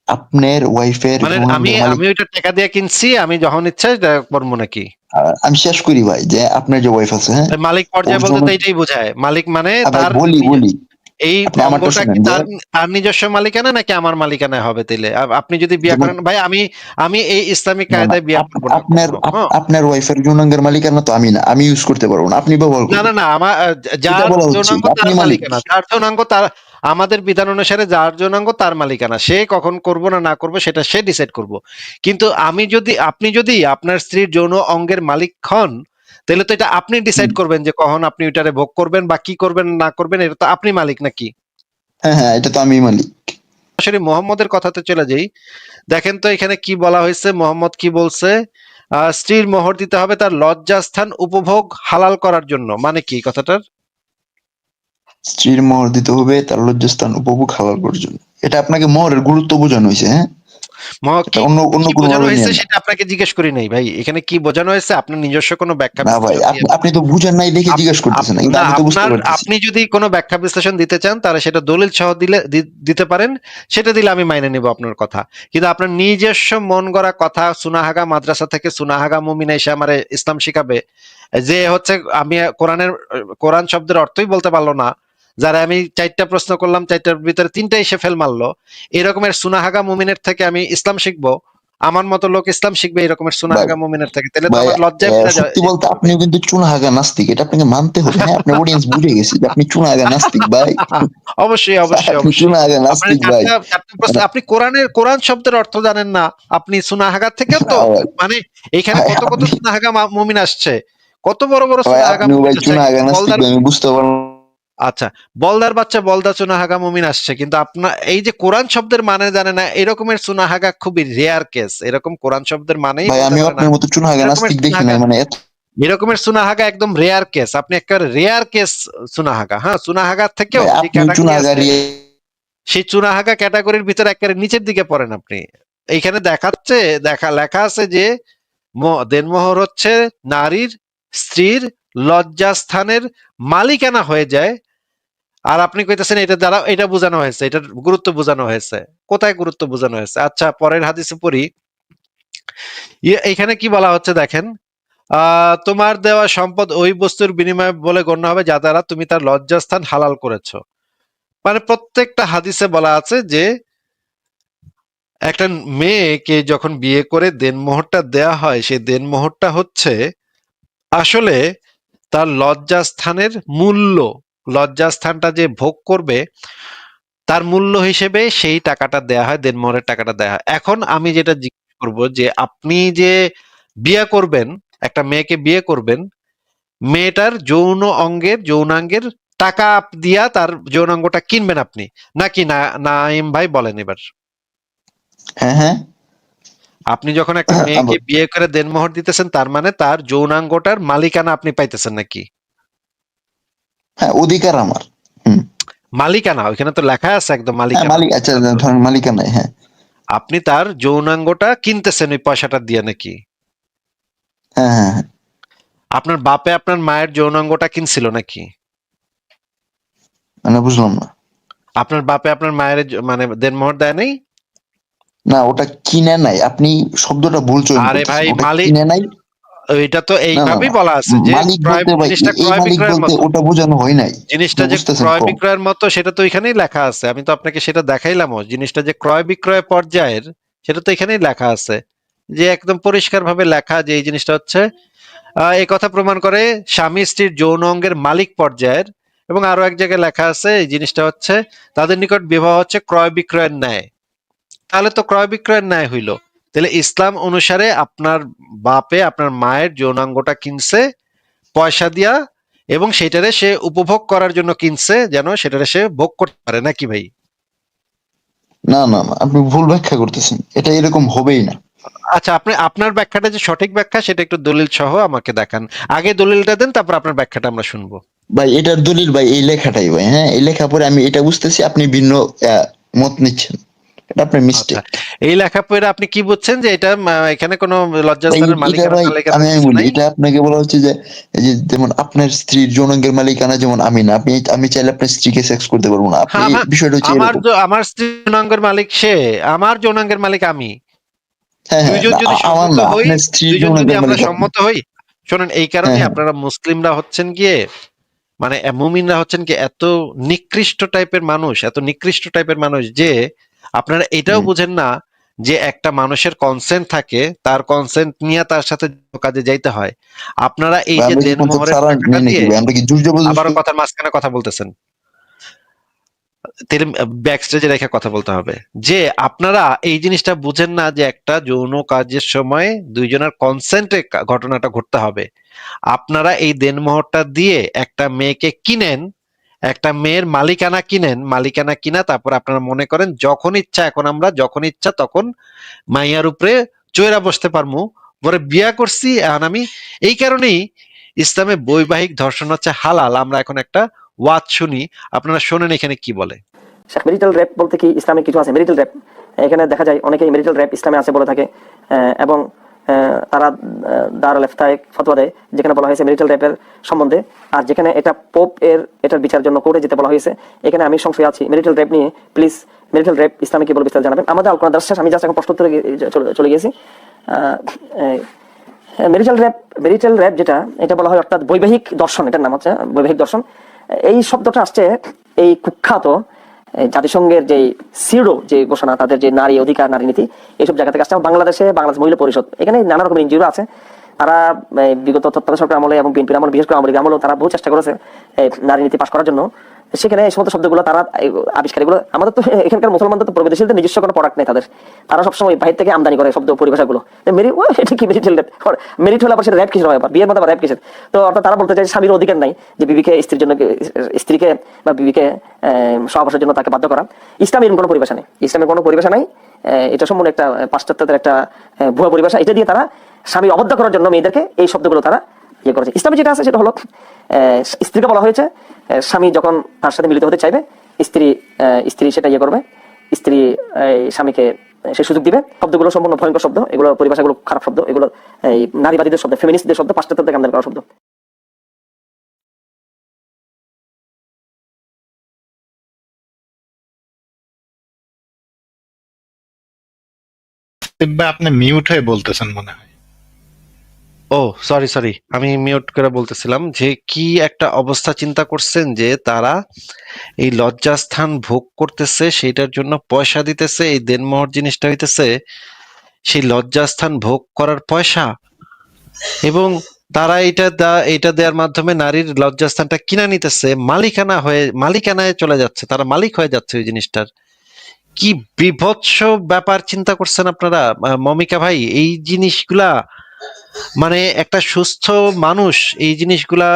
আপনার ওয়াইফের মানে আমি যৌনাঙ্গের মালিক। আমি ওইটা টাকা দিয়ে কিনছি, আমি যখন ইচ্ছা এটা করবো নাকি? আমি শেষ করি ভাই যে আপনার যে ওয়াইফ আছে, হ্যাঁ? এই মালিক ওর পর্যায়ে বলতে যৌন তো এটাই বোঝায়। মালিক মানে ভাই তার বলি এই আপনি আমারটা অঙ্গটা কি শুনেন যে তার তার নিজস্ব মালিকানা নাকি আমার মালিকানায় হবে তাইলে? আপনি যদি বিয়ে যেমন করেন ভাই, আমি এই ইসলামিক না, না, কায়দায় বিয়ে করব না আপনার কখনো। হ্যাঁ? আপনার ওয়াইফের যৌনাঙ্গের মালিকানা তো আমি না। আমি ইউজ করতে পারবো না। আপনি ব্যবহার না, না, করবেন। না, আমার এটা যার বলা হচ্ছে যৌনাঙ্গ যে আপনি তার মালিক। মালিকানা। যার যৌনাঙ্গ তার আমাদের বিধান অনুসারে যার যৌনাঙ্গ তার মালিকানা। সে কখন করব না করব সেটা সে ডিসাইড করব। কিন্তু আপনি যদি আপনার স্ত্রীর যৌন অঙ্গের মালিক হন, তাহলে তো এটা আপনি ডিসাইড হুম। করবেন যে কখন আপনি ওইটারে ভোগ করবেন বা কি করবেন না করবেন, এটা তো আপনি মালিক নাকি? হ্যাঁ, হ্যাঁ, এটা তো আমিই মালিক। সরাসরি মোহাম্মদের কথাতে চলে যাই। দেখেন তো এখানে কি বলা হয়েছে, মোহাম্মদ কি বলছে? স্ত্রীর মোহর দিতে হবে তার লজ্জাস্থান উপভোগ হালাল করার জন্য। মানে কি কথাটার? স্ত্রীর মোহর দিতে হবে তার লজ্জাস্থান উপভোগ হালাল করার জন্য। এটা আপনাকে মোহরের গুরুত্ব বোঝানো হয়েছে, হ্যাঁ? এটা কি অন্য কি কোনো বোঝানো ভাবে হয়েছে নিয়েন না। সেটা আপনাকে জিজ্ঞেস করি নাই ভাই। এখানে কি বোঝানো হয়েছে আপনার নিজস্ব কোনো ব্যাখ্যা না ভাই, বিশ্লেষণ দিয়ে আপনি তো বুঝেন নাই দেখে জিজ্ঞেস করতেছেন না, কিন্তু না, আমি তো বুঝতে পারতেছি। আপনি যদি কোনো ব্যাখ্যা বিশ্লেষণ দিতে চান তাহলে সেটা দলিল সহ দিতে পারেন। সেটা দিলে আমি মাইনে নিব আপনার কথা। কিন্তু আপনার নিজস্ব মন গড়া কথা, সুনাহাগা মাদ্রাসা থেকে সুনাহাগা মুমিনা এসে আমারে ইসলাম শিখাবে, যে হচ্ছে আমি কোরআন শব্দের অর্থই বলতে পারলো না, যারা আমি 4টা প্রশ্ন করলাম 4টার ভিতরে 3টাই সে ফেল মারলো, এরকমের সুনাহাগা মুমিনের থেকে আমি ইসলাম শিখবো? আমার মতো লোক ইসলাম শিখবে এরকমের ভাই সুনাহাগা মুমিনের থেকে? তাহলে তো ভাই আমার লজ্জায় পড়ে সত্যি বলতে যেতে হবে। আপনিও কিন্তু চুনাহাগা নাস্তিক, এটা আপনাকে মানতে হবে, হ্যাঁ? আপনার অডিয়েন্স বুঝে গেছে যে আপনি চুনাহাগা নাস্তিক ভাই। অবশ্যই, ভাই, অবশ্যই, আপনি অবশ্যই। চুনাহাগা আপনার নাস্তিক ভাই। 4টা প্রশ্ন, মানে আপনি কোরআন শব্দের অর্থ জানেন না। আপনি সুনাহাগা থেকেও তো, ভাই, মানে এখানে ভাই কত আপনি সুনাহাগা মুমিন আসছে। কত বড় বড় ভাই সুনাহাগা আপনিও মুমিন ভাই আসছে। চুনাহাগা নাস্তিক বলদার ভাই, আমি বুঝতে পারলাম। আচ্ছা, বলদার বাচ্চা বলদা সুনাহাগা মুমিন আসছে। কিন্তু আপনার এই যে কোরআন শব্দের মানে জানে না, এরকমের সুনাহাগা খুবই রেয়ার কেস। এরকম কোরআন শব্দের মানেই ভাই বলতে আমিও পারে না, আপনার মতো চুনাহাগা এরকমের নাস্তিক দেখি সুনাহাগা নাই, মানে এত এরকমের সুনাহাগা একদম রেয়ার কেস। আপনি একেবারে রেয়ার কেস সুনাহাগা। হ্যাঁ, সুনাহাগার থেকেও ভাই যে আপনিও ক্যাটাগরি চুনাহাগা আছে, সেই চুনাহাগা ক্যাটাগরির ভিতরে একেবারে নিচের দিকে পড়েন আপনি। এইখানে দেখাচ্ছে, লেখা আছে যে দেনমোহর হচ্ছে নারীর স্ত্রীর লজ্জাস্থানের মালিকানা হয়ে যায়। আর আপনি কইতেছেন এটা দ্বারা এটা বোঝানো হয়েছে, এটার গুরুত্ব বোঝানো হয়েছে। কোথায় গুরুত্ব বোঝানো হয়েছে? আচ্ছা, পরের হাদিসে পড়ি। এখানে কি বলা হচ্ছে দেখেন, তোমার দেওয়া সম্পদ ওই বস্তুর বিনিময়ে বলে গণ্য হবে যা দ্বারা তুমি তার লজ্জাস্থান হালাল করেছো। মানে প্রত্যেকটা হাদিসে বলা আছে যে একটা মেয়েকে যখন বিয়ে করে দেনমোহরটা দেয়া হয়, সেই দেনমোহরটা হচ্ছে আসলে তার লজ্জাস্থানের মূল্য। লজ্জাস্থানটা যে ভোগ করবে তার মূল্য হিসেবে সেই টাকাটা দেয়া হয়, দেনমোহরের টাকাটা দেয়া হয়। এখন আমি যেটা জিজ্ঞেস করব যে আপনি যে বিয়ে করবেন, একটা মেয়েকে বিয়ে করবেন, মেয়েটার যৌনাঙ্গের টাকা দিয়া তার যৌনাঙ্গটা কিনবেন আপনি, নাকি না? নাইম ভাই বলেন এবার। হ্যাঁ, হ্যাঁ। আপনি যখন একটা মেয়েকে বিয়ে করে দেনমোহর দিতেছেন, তার মানে তার যৌনাঙ্গটার মালিকানা আপনি পাইতেছেন নাকি? হ্যাঁ, অধিকার আমার। হুম। মালিকানা ওইখানে তো লেখা আছে একদম হ্যাঁ, মালিকানা। মালিক, আচ্ছা ধরেন মালিকানায়, হ্যাঁ। আপনি তার যৌনাঙ্গটা কিনতেছেন ওই পয়সাটা দিয়ে নাকি? হ্যাঁ, হ্যাঁ, হ্যাঁ। আপনার বাপে আপনার মায়ের যৌনাঙ্গটা কিনছিল নাকি? মানে বুঝলাম না। আপনার বাপে আপনার মায়ের মানে দেনমোহর দেয় নাই? না, ওটা কিনে নাই। আপনি শব্দটা ভুল চয়ন আরে করতেছেন। ভাই, ওটা কিনে নাই। এটা তো না, না, এইভাবেই না। বলা আছে যে মালিক বলতে ভাই জিনিসটা এই ক্রয় মালিক বিক্রয়ের বলতে মতো। ওটা বোঝানো হয় নাই। জিনিসটা আপনি যে বুঝতেছেন ক্রয় কম। বিক্রয়ের মতো সেটা তো এখানেই লেখা আছে। আমি তো আপনাকে সেটা দেখাইলামও। জিনিসটা যে ক্রয় বিক্রয় পর্যায়ের সেটা তো এখানেই লেখা আছে। যে একদম পরিষ্কার ভাবে লেখা যে এই জিনিসটা হচ্ছে এই কথা প্রমাণ করে স্বামী স্ত্রীর যৌন অঙ্গের মালিক পর্যায়ের। এবং আরো এক জায়গায় লেখা আছে এই জিনিসটা হচ্ছে তাদের নিকট বিবাহ হচ্ছে ক্রয় বিক্রয়ের ন্যায়। তাহলে তো ক্রয় বিক্রয়ের ন্যায় হইলো। তাহলে ইসলাম অনুসারে আপনার বাপে আপনার মায়ের যৌনাঙ্গটা কিনছে পয়সা দিয়া, এবং সেটারে সে উপভোগ করার জন্য কিনছে, যেন সেটারে সে ভোগ করতে পারে, নাকি ভাই? না না না, আপনি ভুল ব্যাখ্যা করতেছেন, এটা এরকম হবেই না। আচ্ছা, আপনি আপনার ব্যাখ্যাটা যে সঠিক ব্যাখ্যা সেটা একটু দলিল সহ আমাকে দেখান। আগে দলিলটা দেন, তারপর আপনার ব্যাখ্যাটা আমরা শুনবো। ভাই এটার দলিল ভাই এই লেখাটাই ভাই, হ্যাঁ এই লেখা পরে আমি এটা বুঝতেছি আপনি ভিন্ন মত নিচ্ছেন, এটা আপনার আচ্ছা, মিস্টেক। এই লেখা পড়ে আপনি কি বুঝছেন যে এটা এখানে কোনো ভাই লজ্জাস্থানের এটা মালিকানা ভাই টালিকানা আমি কিছু বলি, নাই? এটা আপনাকে বলা হচ্ছে যে এই যে যেমন আপনার স্ত্রীর যৌনাঙ্গের মালিকানা যেমন আমি না, আমি চাইলে আপনার স্ত্রীকে সেক্স করতে পারবো না, আপনি হ্যাঁ, আমার বিষয়টা হচ্ছে আমার এরকম। আমার স্ত্রীর যৌনাঙ্গের মালিক সে, আমার যৌনাঙ্গের মালিক আমি। হ্যাঁ হ্যাঁ, দুইজন না যদি আমার সম্মত না, হই, আপনার স্ত্রীর দুইজন যদি যৌনাঙ্গের আমরা মালিক আপনি। সম্মত হই, শোনেন, এই হ্যাঁ কারণে হ্যাঁ। আপনারা মুসলিমরা হচ্ছেন গিয়ে, মানে মুমিনরা হচ্ছেন কি এত নিকৃষ্ট টাইপের মানুষ, এত নিকৃষ্ট টাইপের মানুষ যে আপনারা এটাও হুম। বুঝেন না যে একটা মানুষের কনসেন্ট থাকে, তার কনসেন্ট নিয়ে তার সাথে কাজে যাইতে হয়। আপনারা এই ভাই যে আমরা কি কোন দেনমোহরের ছাড়া টাকাটা নেই নাকি দিয়ে, ভাই, আমরা কি জোর জবরদস্তি? আবারও কথার মাঝখানে কথা বলতেছেন, তাহলে ব্যাক স্টেজে রেখে কথা বলতে হবে। যে আপনারা এই জিনিসটা বুঝেন না যে একটা যৌন কাজের সময় দুইজনের কনসেন্টে ঘটনাটা ঘটতে হবে। আপনারা এই দেনমোহরটা দিয়ে একটা মেয়েকে কিনেন, একটা মেয়ের মালিকানা কিনেন, মালিকানা কিনা তারপর আপনারা মনে করেন যখন ইচ্ছা, এখন আমরা যখন ইচ্ছা তখন মাইয়ার উপরে চৈরা বসতে পারমু, পরে বিয়া করছি এখন আমি। এই কারণেই ইসলামে বৈবাহিক ধর্ষণ হচ্ছে হালাল। আমরা এখন একটা ওয়াজ শুনি, আপনারা শোনেন এখানে কি বলে। মেরিটাল র্যাপ বলতে কি ইসলামে কিছু আছে মেরিটাল র্যাপ, এখানে দেখা যায় অনেকেই মেরিটাল র্যাপ ইসলামে আছে বলে থাকে, এবং তারা দারুল ইফতায় ফতোয়া দেয় যেখানে বলা হয়েছে মেরিটাল র্যাপের সম্বন্ধে। আর যেখানে এটা পোপ এটার বিচার জন্য কোর্টে যেতে বলা হয়েছে, এখানে আমি সংশয় আছি মেরিটাল র্যাপ নিয়ে। প্লিজ মেরিটাল র্যাপ ইসলামে কি বলে বিস্তারিত জানাবেন। আমাদের আল কোরআন দর্শন, আমি জাস্ট এখন প্রশ্ন উত্তরে চলে গেছি। মেরিটাল র্যাপ যেটা, এটা বলা হয় অর্থাৎ বৈবাহিক দর্শন, এটার নাম হচ্ছে বৈবাহিক দর্শন। এই শব্দটা আসছে এই কুখ্যাত জাতিসংঘের যে সিডো যে ঘোষণা, তাদের যে নারী অধিকার, নারী নীতি, এইসব জায়গা থেকে আসছে। বাংলাদেশ মহিলা পরিষদ, এখানে নানা রকমের এনজিও আছে। তারা বিগত তত্ত্বাবধায়ক সরকার আমলে এবং বিএনপির আমলে, বিশেষ করে আওয়ামী লীগ আমলেও তারা বহু চেষ্টা করেছে নারী নীতি পাশ করার জন্য। সেখানে এই সমস্ত শব্দগুলো তারা আবিষ্কার, এগুলো আমাদের তো এখানকার মুসলমানদের তো প্রগতিশীলদের নিজস্ব কোনো প্রোডাক্ট নেই তাদের, তারা সবসময় বাইরে থেকে আমদানি করে শব্দ পরিভাষাগুলো। এটা কি মেরিট হলে, মেরিট হলে আবার সেটা র্যাপ কিসের হয়, আবার বিয়ের মধ্যে আবার র্যাপ কিসের? তো অর্থাৎ তারা বলতে চাই স্বামীর অধিকার নাই যে বিবিকে স্ত্রীর জন্য, স্ত্রীকে বা বিবিকে সহবাসের জন্য তাকে বাধ্য করা। ইসলামের কোনো পরিভাষা নেই, ইসলামের কোনো পরিভাষা নাই। এটা সম্পূর্ণ একটা পাশ্চাত্যদের একটা ভুয়া পরিভাষা। এটা দিয়ে তারা স্বামী অবদ্ধ করার জন্য মেয়েদেরকে এই শব্দগুলো তারা ইয়ে করেছে। ইসলামে যেটা আছে সেটা হলো স্ত্রীকে বলা হয়েছে স্বামী যখন তার সাথে মিলিত হতে চাইবে, স্ত্রী সেটা ইয়ে করবে, স্ত্রী স্বামীকে সে সুযোগ দিবে। শব্দগুলো সম্পূর্ণ ভয়ঙ্কর শব্দ, এগুলো পরিভাষাগুলো খারাপ শব্দ, এগুলো এই নারীবাদীদের শব্দ, ফেমিনিস্টদের শব্দ, পাশ্চাত্যদের আমদানি করা শব্দ। বা আপনি মিউট হয়ে বলতেছেন মনে হয়। ও সরি সরি, আমি মিউট করে বলতেছিলাম যে কি একটা অবস্থা চিন্তা করছেন যে তারা এই লজ্জাস্থান ভোগ করতেছে, সেটার জন্য পয়সা দিতেছে। এই দেনমোহর জিনিসটা হইতেছে সেই লজ্জাস্থান ভোগ করার পয়সা, এবং তারা এটা দেওয়ার মাধ্যমে নারীর লজ্জাস্থানটা কিনা নিতেছে, মালিকানায় চলে যাচ্ছে, তারা মালিক হয়ে যাচ্ছে ওই জিনিসটার। কি বিভৎস ব্যাপার চিন্তা করছেন আপনারা, মমিকা ভাই। এই জিনিসগুলা, মানে একটা সুস্থ মানুষ এই জিনিসগুলা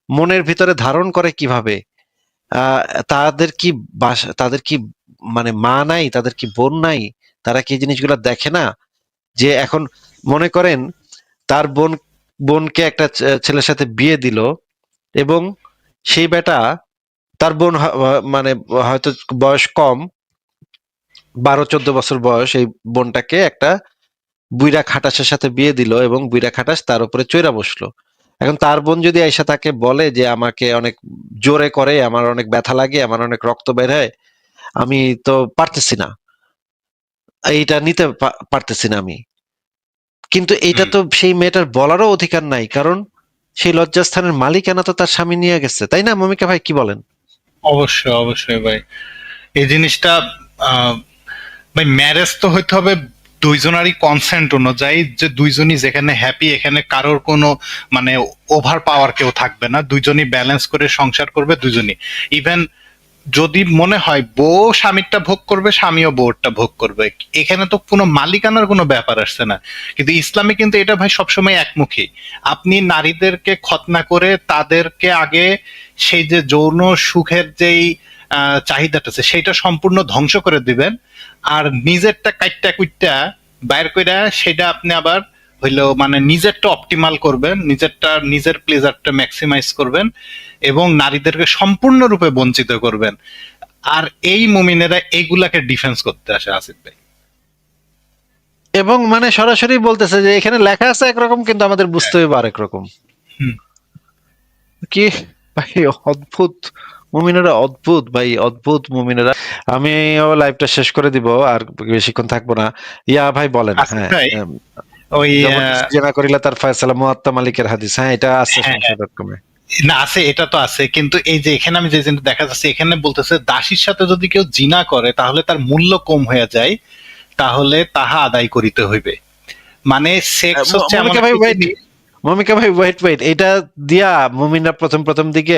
মনের ভিতরে ধারণ করে কিভাবে? আহ তাদের কি তাদের কি মানে মা নাই, তাদের কি বোন নাই? তারা কি এই জিনিসগুলা দেখে না? যে এখন মনে করেন তার বোনকে একটা ছেলের সাথে বিয়ে দিল, এবং সেই বেটা, তার বোন মানে হয়তো বয়স কম, 12-14 বছর বয়স, এই বোনটাকে একটা বুইড়া খাটাসের সাথে বিয়ে দিল, এবং বুইড়া খাটাস তার উপরে চইরা বসলো। এখন তার বোন যদি আইসা তাকে বলে যে আমাকে অনেক জোরে করে, আমার অনেক ব্যথা লাগে, আমার অনেক রক্ত বের হয়, আমি তো পারতেছি না, এইটা নিতে পারতেছি না আমি, কিন্তু এইটা হুম, তো সেই মেয়েটার বলারও অধিকার নাই, কারণ সেই লজ্জাস্থানের মালিকানা তো তার স্বামী নিয়ে গেছে, তাই না মমিকা ভাই, কি বলেন? অবশ্যই অবশ্যই ভাই। এই জিনিসটা আহ, ভাই ম্যারেজ তো হইতে হবে দুইজনারই কনসেন্ট অনুযায়ী, যে দুইজনই যেখানে হ্যাপি, এখানে কারোর কোনো মানে ওভার পাওয়ার কেউ থাকবে না, দুইজনই ব্যালেন্স করে সংসার করবে দুইজনই। ইভেন যদি মনে হয় বউ স্বামীরটা ভোগ করবে, স্বামীও বউরটা ভোগ করবে, এখানে তো কোনো মালিকানার কোনো ব্যাপার আসছে না। কিন্তু ইসলামে কিন্তু এটা ভাই সবসময় একমুখী। আপনি নারীদেরকে খতনা করে তাদেরকে আগে সেই যে যৌন সুখের যেই চাহিদাটা আছে সেটা সম্পূর্ণ ধ্বংস করে দিবেন, আর নিজেরটা কাইটটা কুইটটা বাইর কইরা সেটা আপনি আবার হইলো মানে নিজেরটা অপটিমাল করবেন, নিজের প্লেজারটা ম্যাক্সিমাইজ করবেন এবং নারীদেরকে সম্পূর্ণরূপে বঞ্চিত করবেন। আর এই মুমিনেরা এইগুলাকে ডিফেন্স করতে আসে আসিফ ভাই। এবং মানে সরাসরি বলতেছে যে এখানে লেখা আছে একরকম, কিন্তু আমাদের বুঝতে হবে আরেক রকম। হুম। কি ভাই, অদ্ভুত মুমিনেরা, অদ্ভুত ভাই, অদ্ভুত মুমিনেরা। আমি লাইভটা শেষ করে দিব, আর বেশিক্ষণ থাকবো না। ইয়া ভাই বলেন। আসিফ হ্যাঁ, ভাই, ওই জবরদস্তি জেনা করিলে তার ফয়সালা মুয়াত্তা মালিকের হাদিস। হ্যাঁ, এটা আছে হ্যাঁ, সংশয়.com-এ। না আছে, এটা তো আছে, কিন্তু এই যে এখানে আমি যে জিনিসটা দেখা যাচ্ছে এখানে বলতেছে দাসীর সাথে যদি কেউ জিনা করে তাহলে তার মূল্য কম হয়ে যায়, তাহলে তাহা আদায় করিতে হইবে। মানে সেক্স হচ্ছে এমন মমিকা ভাই একটা ওয়েট, জিনিস- মমিকা ভাই ওয়েট, এটা দিয়া মুমিনরা প্রথম দিকে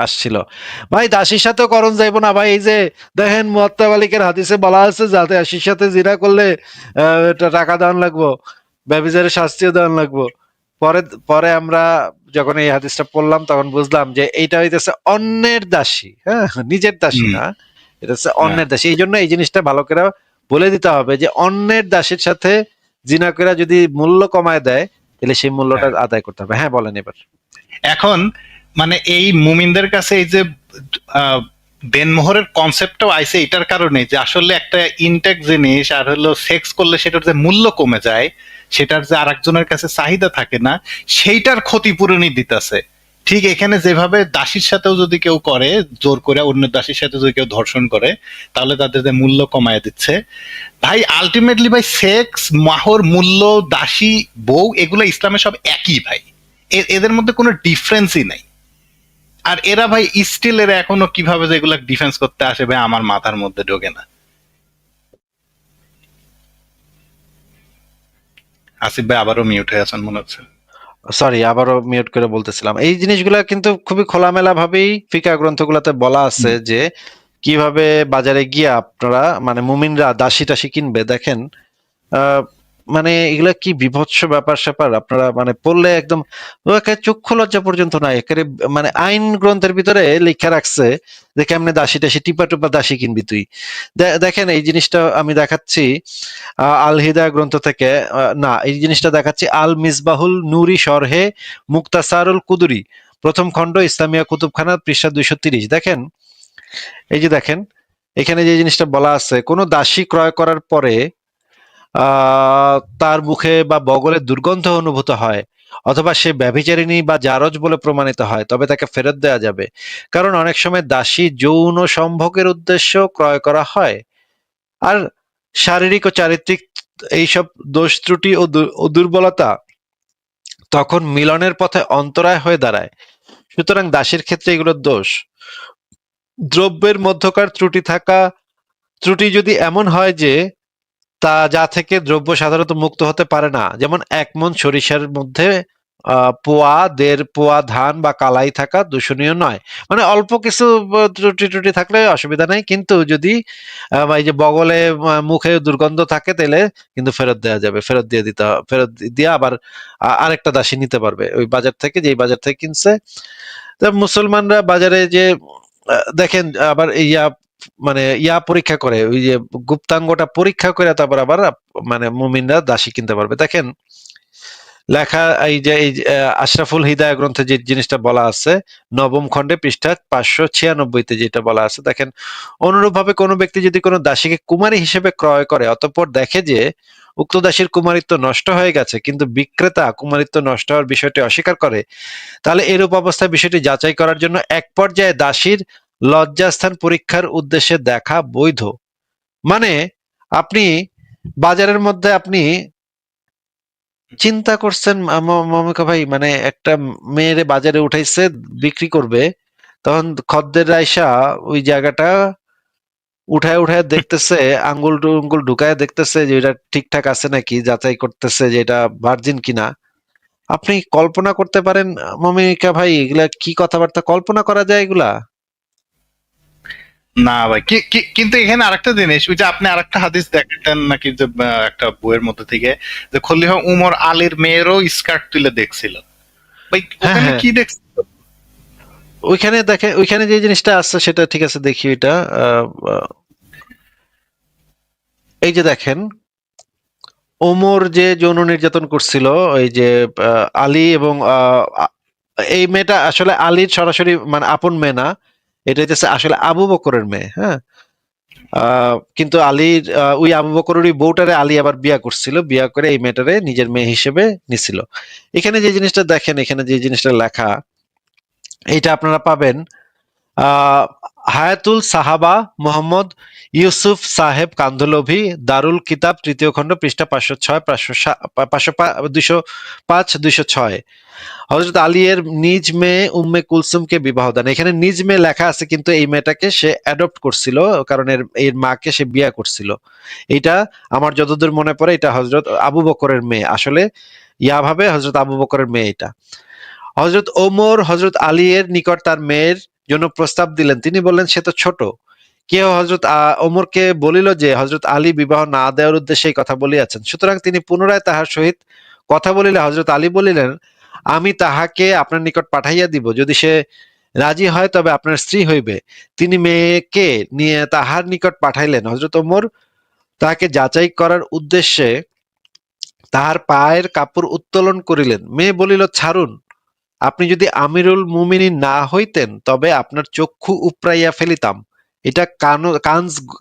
আসছিল ভাই, দাসীর সাথেও করণ যাইব না ভাই। এই যে দেখেন মুয়াত্তা মালিকের হাদিসে বলা আছে যাতে দাসীর সাথে জিনা করলে এটা টাকা দেওয়ান লাগবো, ব্যভিচারের শাস্তিও দেওয়ান লাগবো। পরে পরে আমরা যখন এই হাদিসটা পড়লাম তখন বুঝলাম যে এইটা হইতেছে অন্যের দাসী, হ্যাঁ, নিজের দাসী হুম, না, এটা হচ্ছে হ্যাঁ, অন্যের দাসী। এই জন্য এই জিনিসটা ভালো করে বলে দিতে হবে যে অন্যের দাসীর সাথে জিনা করে যদি মূল্য কমায় দেয় তাহলে সেই মূল্যটা হ্যাঁ। আদায় করতে হবে। হ্যাঁ, বলেন এবার। এখন মানে এই মুমিনদের কাছে এই যে আহ, দেনমোহরের কনসেপ্টটাও আইছে এটার কারণে যে আসলে একটা ইনটেক জিনিস আর হলো সেক্স করলে সেটার যে মূল্য কমে যায়, সেটার যে আরেকজনের কাছে চাহিদা থাকে না, সেইটার ক্ষতিপূরণই দিতেছে। ঠিক এখানে যেভাবে দাসীর সাথেও যদি কেউ করে, জোর করে অন্য দাসীর সাথে যদি কেউ ধর্ষণ করে, তাহলে তাদের যে মূল্য কমায় দিচ্ছে। ভাই আলটিমেটলি ভাই সেক্স, মাহর, মূল্য, দাসী, বউ, এগুলো ইসলামে সব একই ভাই। এদের মধ্যে কোনো ডিফারেন্সই নাই। আর এরা ভাই স্টিল এরা এখনো কিভাবে যে এগুলা ডিফেন্স করতে আসে ভাই আমার মাথার মধ্যে ঢোকে না। আসিফ ভাই আবারও মিউট হয়ে আছেন মনে হচ্ছে। সরি, আবারও মিউট করে বলতেছিলাম, এই জিনিসগুলা কিন্তু খুবই খোলামেলা ভাবেই ফিকা গ্রন্থগুলোতে বলা আছে যে কিভাবে বাজারে গিয়ে আপনারা মানে মুমিনরা দাসী টাসী কিনবে। দেখেন আহ মানে এগুলা কি বিভৎস ব্যাপার স্যাপার, আপনারা মানে পড়লে একদম একেবারে চক্ষু লজ্জা পর্যন্ত নাই। একেবারে মানে আইন গ্রন্থের ভিতরে লেখা রাখছে যে কেমনে দাসী টাসী টিপা টুপা দাসী কিনবি তুই। দেখেন এই জিনিসটা আমি দেখাচ্ছি আল হিদায়া গ্রন্থ থেকে, না এই জিনিসটা দেখাচ্ছি আল মিসবাহুল নুরি শরহে মুক্তাসারুল কুদুরি, প্রথম খণ্ড, ইসলামিয়া কুতুবখানা, পৃষ্ঠা 230। দেখেন, এই যে দেখেন এখানে যে জিনিসটা বলা আছে, কোন দাসী ক্রয় করার পরে তার মুখে বা বগলে দুর্গন্ধ অনুভূত হয় অথবা সে ব্যভিচারিণী বা জারজ বলে প্রমাণিত হয় তবে তাকে ফেরত দেওয়া যাবে, কারণ অনেক সময় দাসী যৌন সম্ভোগের উদ্দেশ্য ক্রয় করা হয়। আর শারীরিক ও চারিত্রিক এইসব দোষ ত্রুটি ও দুর্বলতা তখন মিলনের পথে অন্তরায় হয়ে দাঁড়ায়। সুতরাং দাসীর ক্ষেত্রে এগুলোর দোষ। দ্রব্যের মধ্যকার ত্রুটি যদি এমন হয় যে যা থেকে দ্রব্য সাধারণত মুক্ত হতে পারে না, যেমন 1 মণ সরিষার মধ্যে পোয়া 1.5 পোয়া ধান বা কালাই থাকা দূষণীয় নয়। মানে অল্প কিছু ত্রুটি থাকলে অসুবিধা নাই, কিন্তু যদি এই যে বগলে মুখে দুর্গন্ধ থাকে তাহলে কিন্তু ফেরত দেওয়া যাবে, ফেরত দিয়ে দিতে হবে, ফেরত দিয়ে আবার আরেকটা দাসী নিতে পারবে ওই বাজার থেকে, যেই বাজার থেকে কিনছে। তা মুসলমানরা বাজারে যে দেখেন আবার মানে পরীক্ষা করে, ওই যে গুপ্তাঙ্গটা পরীক্ষা করে তারপর আবার মানে মুমিনরা দাসী কিনতে পারবে। দেখেন লেখা এই যে আশরাফুল হিদায়া গ্রন্থে যে জিনিসটা বলা আছে, 9ম খণ্ডে পৃষ্ঠা 596-তে যেটা বলা আছে, দেখেন অনুরূপভাবে কোনো ব্যক্তি যদি কোনো দাসীকে কুমারী হিসেবে ক্রয় করে অতঃপর দেখে যে উক্ত দাসীর কুমারিত্ব নষ্ট হয়ে গেছে কিন্তু বিক্রেতা কুমারিত্ব নষ্ট হওয়ার বিষয়টি অস্বীকার করে, তাহলে এরূপ অবস্থায় বিষয়টি যাচাই করার জন্য এক পর্যায়ে দাসীর লজ্জাস্থান পরীক্ষার উদ্দেশ্যে দেখা বৈধ। মানে আপনি বাজারের মধ্যে আপনি চিন্তা করছেন মমিকা ভাই, মানে একটা মেয়েরে বাজারে উঠাইছে বিক্রি করবে, তখন খদ্দের আইসা ওই জায়গাটা উঠায় দেখতেছে, আঙ্গুল টুঙ্গুল ঢুকায় দেখতেছে যে এটা ঠিকঠাক আছে নাকি, যাচাই করতেছে যে এটা ভার্জিন কিনা। আপনি কল্পনা করতে পারেন মমিকা ভাই, এগুলা কি কথাবার্তা, কল্পনা করা যায় এগুলা? না ভাই, কিন্তু এখানে আরেকটা জিনিস, ওই যে আপনি আরেকটা হাদিস দেখতেন নাকি, যে একটা বইয়ের মধ্যে থেকে, যে খলিফা উমর আলীর মেয়েরও স্কার্ট তুলে দেখছিল। ভাই হ্যাঁ ওখানে হ্যাঁ, কি দেখছিল? ওইখানে দেখে, ওইখানে যে জিনিসটা আছে সেটা ঠিক আছে, দেখি এটা। আহ, এই যে দেখেন, ওমর যে যৌন নির্যাতন করছিল, ওই যে আলী এবং এই মেয়েটা আসলে আলীর সরাসরি মানে আপন মেয়ে না, এটা হচ্ছে আসলে আবু বকরের মেয়ে, হ্যাঁ। কিন্তু আলীর ওই আবু বকরের ওই বউটারে আলী আবার বিয়া করছিল, বিয়া করে এই মেয়েটারে নিজের মেয়ে হিসেবে নিছিল। এখানে যে জিনিসটা দেখেন, এখানে যে জিনিসটা লেখা, এইটা আপনারা পাবেন আহ হায়াতুল সাহাবা মোহাম্মদ ইউসুফ সাহেব কান্ধলভি, দারুল কিতাব, তৃতীয় খণ্ড, পৃষ্ঠা 506, 205, 206। হযরত আলী এর নিজ মেয়ে উম্মে কুলসুমকে বিবাহ দেন। এখানে নিজ মেয়ে লেখা আছে, কিন্তু এই মেয়েটাকে সে অ্যাডপ্ট করছিল, কারণ এর মাকে সে বিয়ে করছিল। এটা আমার যতদূর মনে পড়ে, এটা হযরত আবু বকরের মেয়ে, আসলে ইয়া ভাবে হযরত আবু বকরের মেয়ে এটা। হযরত ওমর হযরত আলী এর নিকট তার মেয়ের জন্য প্রস্তাব দিলেন। তিনি বললেন, সে তো ছোট। কেউ হযরত ওমরকে বলিল যে হযরত আলী বিবাহ না দেওয়ার উদ্দেশ্যে এই কথা বলিয়াছেন। সুতরাং তিনি পুনরায় তাহার সহিত কথা বলিলে হযরত আলী বলিলেন, আমি তাহাকে আপনার নিকট পাঠাইয়া দিব, যদি সে রাজি হয় তবে আপনার স্ত্রী হইবে। তিনি মেয়েকে নিয়ে তাহার নিকট পাঠাইলেন। হযরত ওমর তাহাকে যাচাই করার উদ্দেশ্যে তাহার পায়ের কাপড় উত্তোলন করিলেন। মেয়ে বলিল, ছাড়ুন, আপনি যদি আমিরুল মুমিনিন না হইতেন তবে আপনার চক্ষু উপড়াইয়া ফেলিতাম। এটা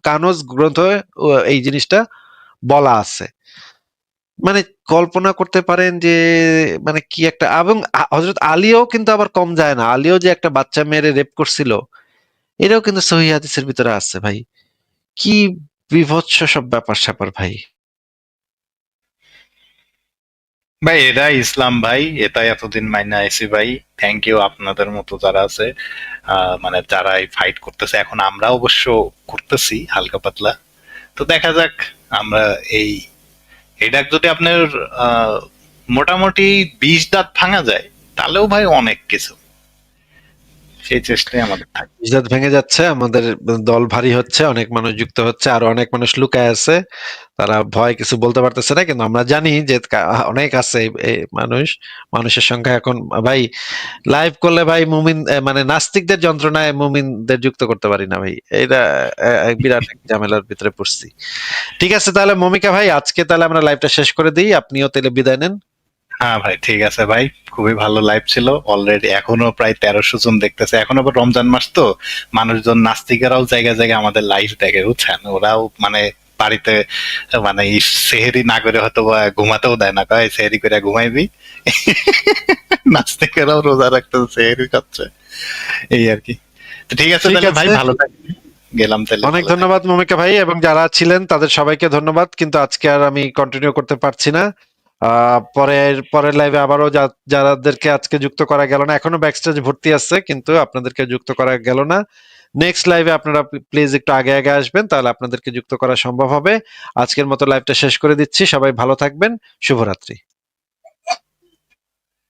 কানজ গ্রন্থে এই জিনিসটা বলা আছে। মানে কল্পনা করতে পারেন যে মানে কি একটা, এবং হযরত আলীও কিন্তু আবার কম যায় না, আলীও যে একটা বাচ্চা মেয়েরে রেপ করছিল, এটাও কিন্তু সহিহ হাদিসের ভিতরে আছে ভাই। কি বিভৎস সব ব্যাপার স্যাপার ভাই। ভাই এটা ইসলাম ভাই, এটাই এতদিন মাইনা আইছি ভাই। থ্যাংক ইউ আপনাদের মতো যারা আছে, মানে যারা এই ফাইট করতেছে। এখন আমরা অবশ্য করতেছি হালকা পাতলা। তো দেখা যাক, আমরা এই এটা যদি আপনার আহ, মোটামুটি 20 দাঁত ভাঙা যায়, তাহলেও ভাই অনেক কিছু। সেই চেষ্টাই আমাদের থাকে। ইজ্জত ভেঙে যাচ্ছে, আমাদের দল ভারী হচ্ছে, অনেক মানুষ যুক্ত হচ্ছে, আর অনেক মানুষ লুকায় আছে, তারা ভয় কিছু বলতে পারতেছে না, কিন্তু আমরা জানি যে অনেক আছে এই মানুষ। মানুষের সংখ্যা এখন ভাই, লাইভ করলে ভাই মুমিন মানে নাস্তিকদের যন্ত্রণায় মুমিনদের যুক্ত করতে পারি না ভাই, এটা এক বিরাট এক ঝামেলার ভিতরে পড়ছি। ঠিক আছে, তাহলে মমিকা ভাই, আজকে তাহলে আমরা লাইভটা শেষ করে দিই, আপনিও তাহলে বিদায় নেন। হ্যাঁ ভাই, ঠিক আছে ভাই, খুবই ভালো লাইভ ছিল। অলরেডি এখনো প্রায় 1300 জন দেখতেছে। এখন আবার রমজান মাস তো, মানুষজন নাস্তিকেরাও জায়গায় জায়গায় আমাদের লাইভ দেখে, বুঝছেন? ওরাও মানে বাড়িতে মানে এই সেহেরি না করে হয়তো বা ঘুমাতেও দেয় না, কয় সেহেরি করে ঘুমাইবি। নাস্তিকেরাও রোজা রাখতেছে, সেহেরি খাচ্ছে, এই আর কি। তো ঠিক আছে ঠিক তাহলে ভাই, আছে, ভালো থাকবেন। গেলাম তাহলে, অনেক ভালো থাকবেন। ধন্যবাদ মমিকা ভাই, এবং যারা ছিলেন তাদের সবাইকে ধন্যবাদ, কিন্তু আজকে আর আমি কন্টিনিউ করতে পারছি না। পরের পরের লাইভে আবারও যাদেরকে আজকে যুক্ত করা গেল না, এখনো ব্যাকস্টেজ ভর্তি আছে, কিন্তু আপনাদেরকে যুক্ত করা গেল না। নেক্সট লাইভে আপনারা প্লিজ একটু আগে আগে আসবেন, তাহলে আপনাদেরকে যুক্ত করা সম্ভব হবে। আজকের মতো লাইভটা শেষ করে দিচ্ছি, সবাই ভালো থাকবেন, শুভরাত্রি।